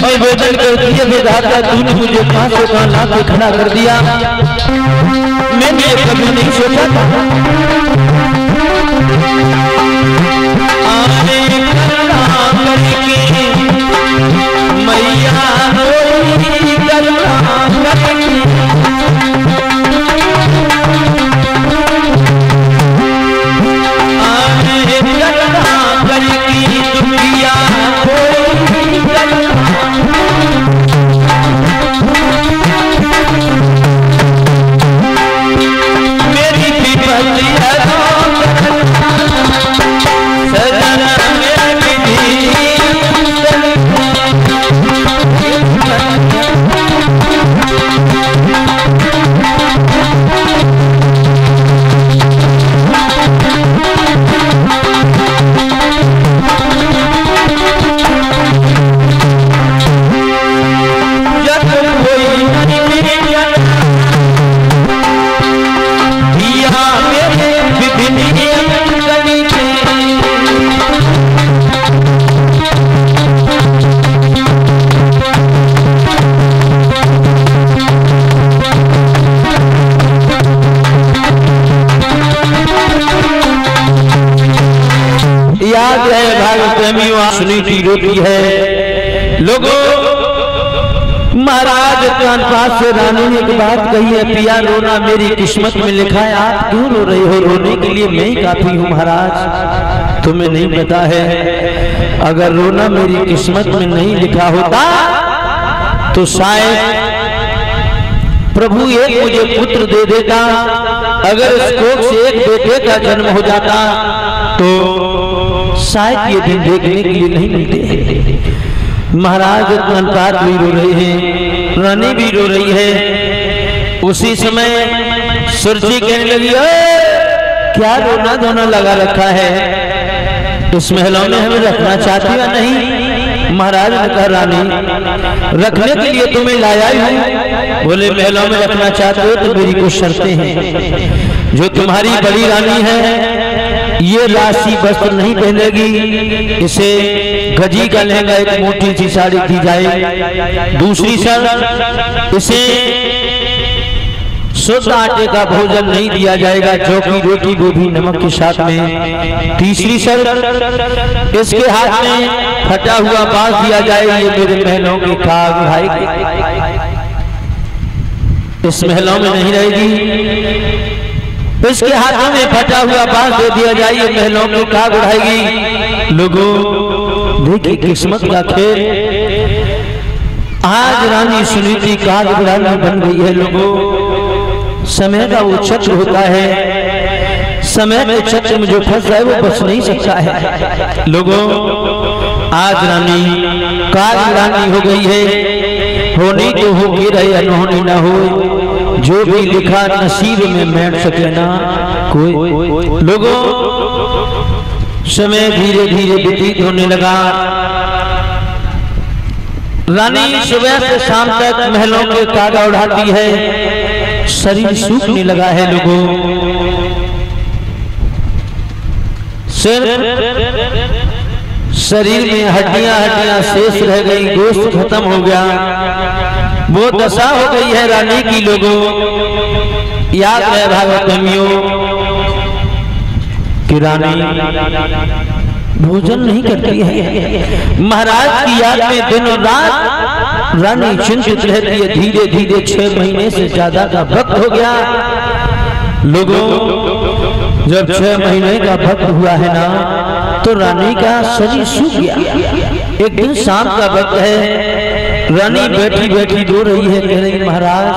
Speaker 1: निवेदन करती है, विधाता तूने मुझे कहां से कहां ला के खड़ा कर दिया, मैंने ये कभी नहीं सोचा था। आने करना करके मैया रोई करना करके, आने करना करके दुनिया रोई करना। मेरी विपत्ति है सजना मेरी याद है भागवत प्रेमियों, सुनी की रोटी है। लोगों महाराज महाराज कानपास से रानी ने एक बात कही है, पिया रोना मेरी किस्मत में लिखा है, आप क्यों रो रही हो? रोने के लिए मैं ही काफी हूँ महाराज। तुम्हें नहीं पता है, अगर रोना मेरी किस्मत में नहीं लिखा होता तो शायद प्रभु एक मुझे पुत्र दे देता। अगर इस कोख से एक बेटे का जन्म हो जाता तो शायद ये दिन देखने के लिए नहीं मिलते। महाराज कानपास भी रो रहे हैं, रानी भी रो रही है। उसी समय सुरजी कहने लगी, क्या रोना धोना लगा रखा है? इस महलों में हमें रखना चाहती है नहीं? महाराज ने कहा, रानी रखने के लिए तुम्हें लाया ही हूं। बोले, महलों में रखना चाहते हो तो मेरी कुछ शर्तें हैं। जो तुम्हारी बड़ी रानी है ये राशि वस्त्र नहीं पहनेगी, इसे गजी का लहंगा एक मोटी सी साड़ी दी जाए। दूसरी शर्त, इसे शुद्ध आटे का भोजन नहीं दिया जाएगा, जो कि रोटी गोभी नमक के साथ में। तीसरी शर्त, इसके हाथ में फटा हुआ बांस दिया जाएगा, ये मेरे महलों के काग भाई इस महलों में नहीं रहेगी। इसके हाथों में फटा हुआ बांस दे दिया जाए, ये महलों के काग उड़ाएगी। लोगों देखिए किस्मत का खेल, आज रानी सुनीति काग उड़ाने बन गई है। लोगों समय का वो चक्र होता है, समय के चक्र में जो फंस जाए वो बच नहीं सकता है। लोगों आज रानी काग रानी हो गई है। होनी तो हो के रहे, अनहोनी ना हो, जो भी लिखा नसीब में बैठ सके ना कोई। लोगों समय धीरे धीरे व्यतीत होने लगा। रानी सुबह से शाम तक महलों के कागा उड़ाती है, शरीर सूखने लगा है। लोगों शरीर में हड्डियां शेष रह गई, गोश्त खत्म हो गया, वो दशा हो गई है रानी की। लोगों याद है भागवतमियों कि रानी भोजन नहीं करती है। महाराज की याद में दिनों रात रानी चिंतित रहती है। धीरे धीरे 6 महीने से ज्यादा का वक्त हो गया। लोगों जब 6 महीने का वक्त हुआ है ना तो रानी का शरीर सूख गया। एक दिन शाम का वक्त है, रानी बैठी बैठी रो रही है, कह रही, महाराज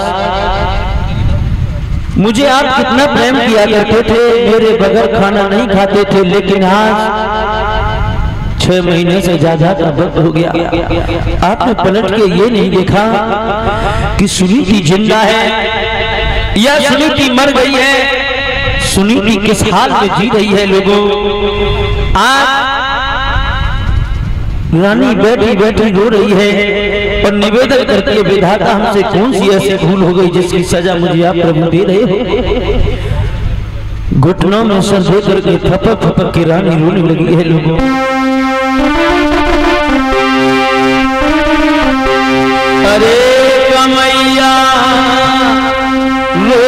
Speaker 1: मुझे आप कितना प्रेम किया करते थे, मेरे बगैर खाना नहीं खाते थे, लेकिन आज 6 महीने से ज्यादा का वक्त हो गया, आपने पलट के ये नहीं देखा कि सुनीति जिंदा है या सुनीति मर गई है, सुनीति किस हाल में जी रही है। लोगों आज रानी बैठी बैठी रो रही है और निवेदन करती है, विधाता हमसे कौन सी ऐसी भूल हो गई जिसकी सजा मुझे आप प्रभु दे रहे हो। घुटनों में सर दे करके थपक थपक के रानी रोने लगी है। लोगों अरे कमैया रो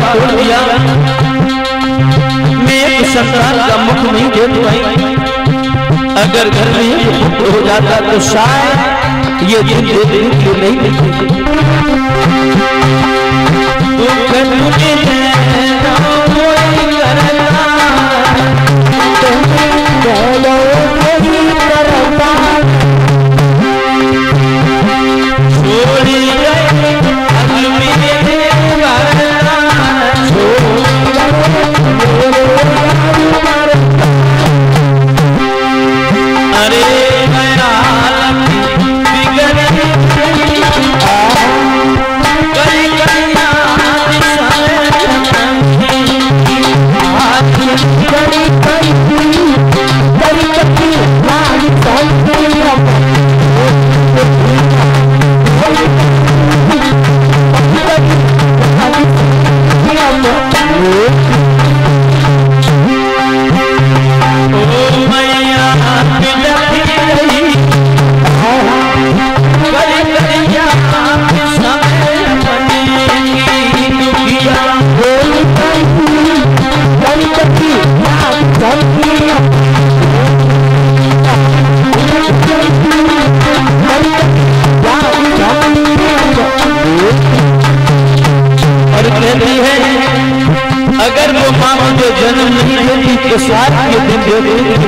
Speaker 1: तोड़ दिया, मैं संतान का मुख नहीं देख पाई, अगर घर में ये पुत्र हो जाता तो शायद ये दिन देखने के नहीं मिलते। अगर वो माँ मुझे जन्म नहीं देती तो साथ ये दिन देती।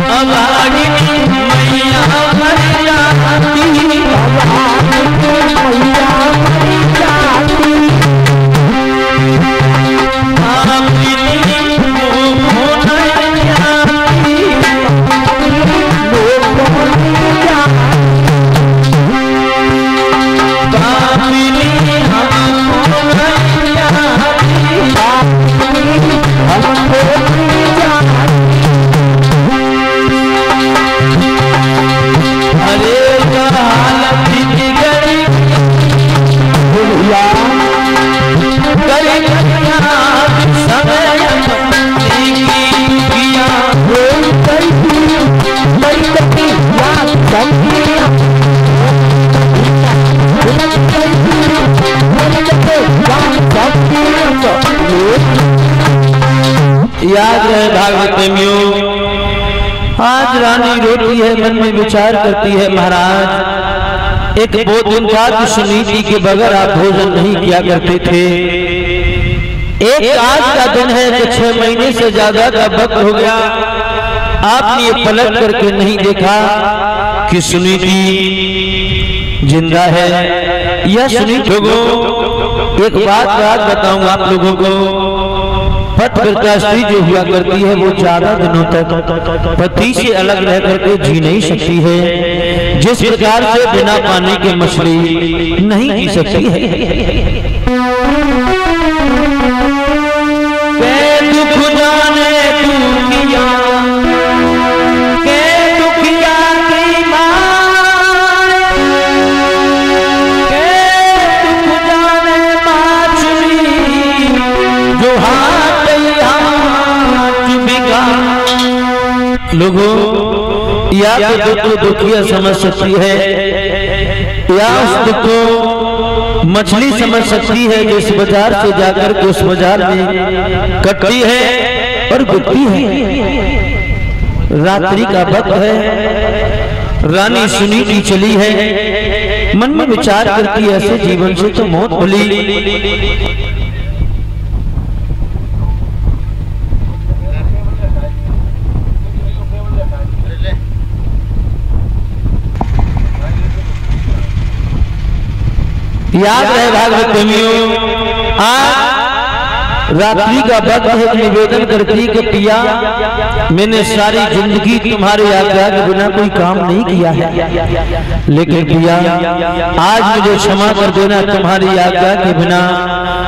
Speaker 1: अब आगे मैया मर जाती, याद रहे भागवत प्रेमियों, आज रानी रोती है, मन में विचार करती है, महाराज एक बहुत दिन बाद सुनीति के बगैर आप भोजन नहीं किया करते थे। एक आज का दिन है कि 6 महीने से ज्यादा का वक्त हो गया, आपने ये पलट करके नहीं देखा कि सुनीति जिंदा है या सुनीति लोगों। एक बात बताऊं आप लोगों को, पतिव्रता स्त्री जो हुआ करती है वो ज्यादा दिनों तक पति से अलग रह करके जी नहीं सकती है, जिस प्रकार से बिना पानी के मछली नहीं जी सकती है। दुख जाने दुखिया के दुखिया की मां, के दुख जाने माछली जो लोगों, या तो दुख को दुखिया समझ सकती है या उस दुख को मछली समझ सकती है जो इस बाजार से जाकर के उस बाजार में कटती है और बिकती है। रात्रि का वक्त है, रानी सुनीति चली है, मन में विचार करती है ऐसे जीवन से तो मौत भली। याद रहे भागवत प्रेमियों, आज रात्रि का वक्त है, निवेदन करती कि पिया मैंने सारी जिंदगी तुम्हारे आज्ञा के बिना कोई काम नहीं किया है, लेकिन पिया आज मुझे क्षमा कर देना, तुम्हारी आज्ञा के बिना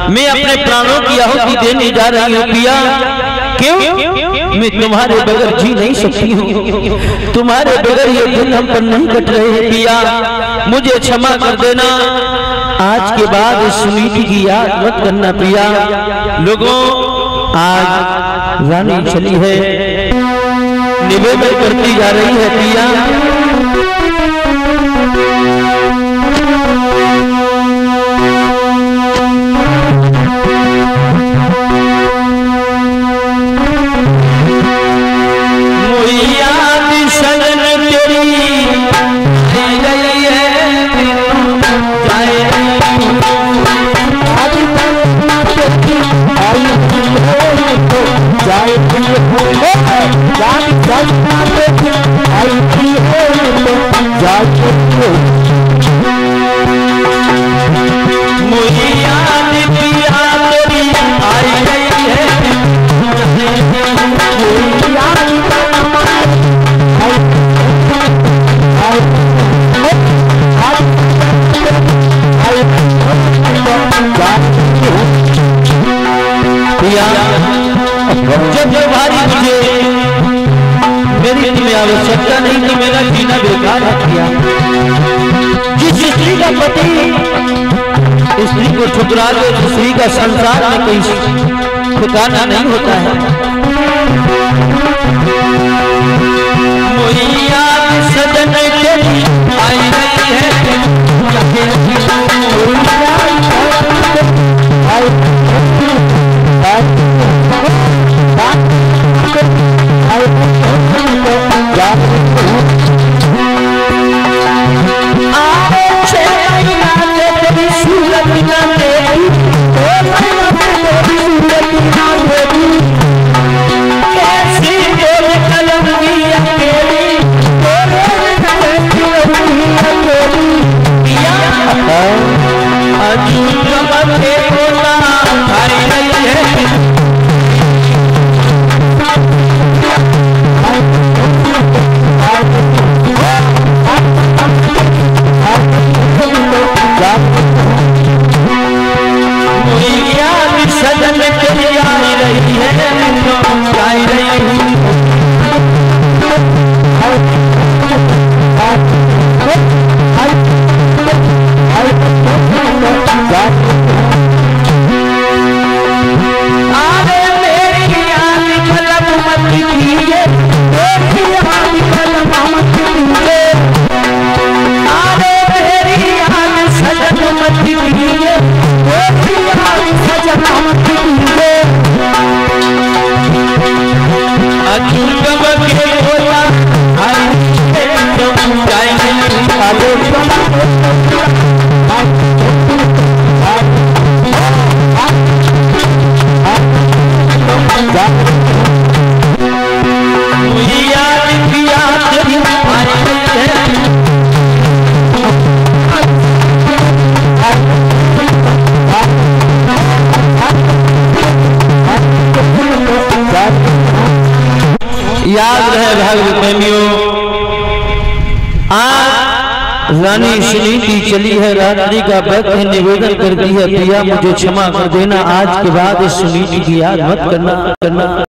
Speaker 1: मैं अपने प्राणों की आहुति देने जा रही हूँ। पिया क्यों? मैं तुम्हारे बगैर जी नहीं सकती हूँ, तुम्हारे बगैर ये दिन हम पर नहीं कट रहे हैं। पिया मुझे क्षमा कर देना, आज के बाद सुनीति की याद मत करना। पिया लोगों, आज रानी चली है, निवेदन करती जा रही है। पिया जब भारी मुझे मेरी तुम्हें आवश्यकता नहीं कि मेरा जीना बेकार है किया। जिस स्त्री का पति स्त्री को ठुकरा दे स्त्री का संसार में कोई ठिकाना नहीं होता है। मोहिया सजन के आई रही है याद रहे भाई प्रेमियों, आज रानी सुनीति चली है, रात्रि का वक्त है, निवेदन करती है पिया मुझे क्षमा कर देना, आज के बाद इस सुनीति की याद मत करना।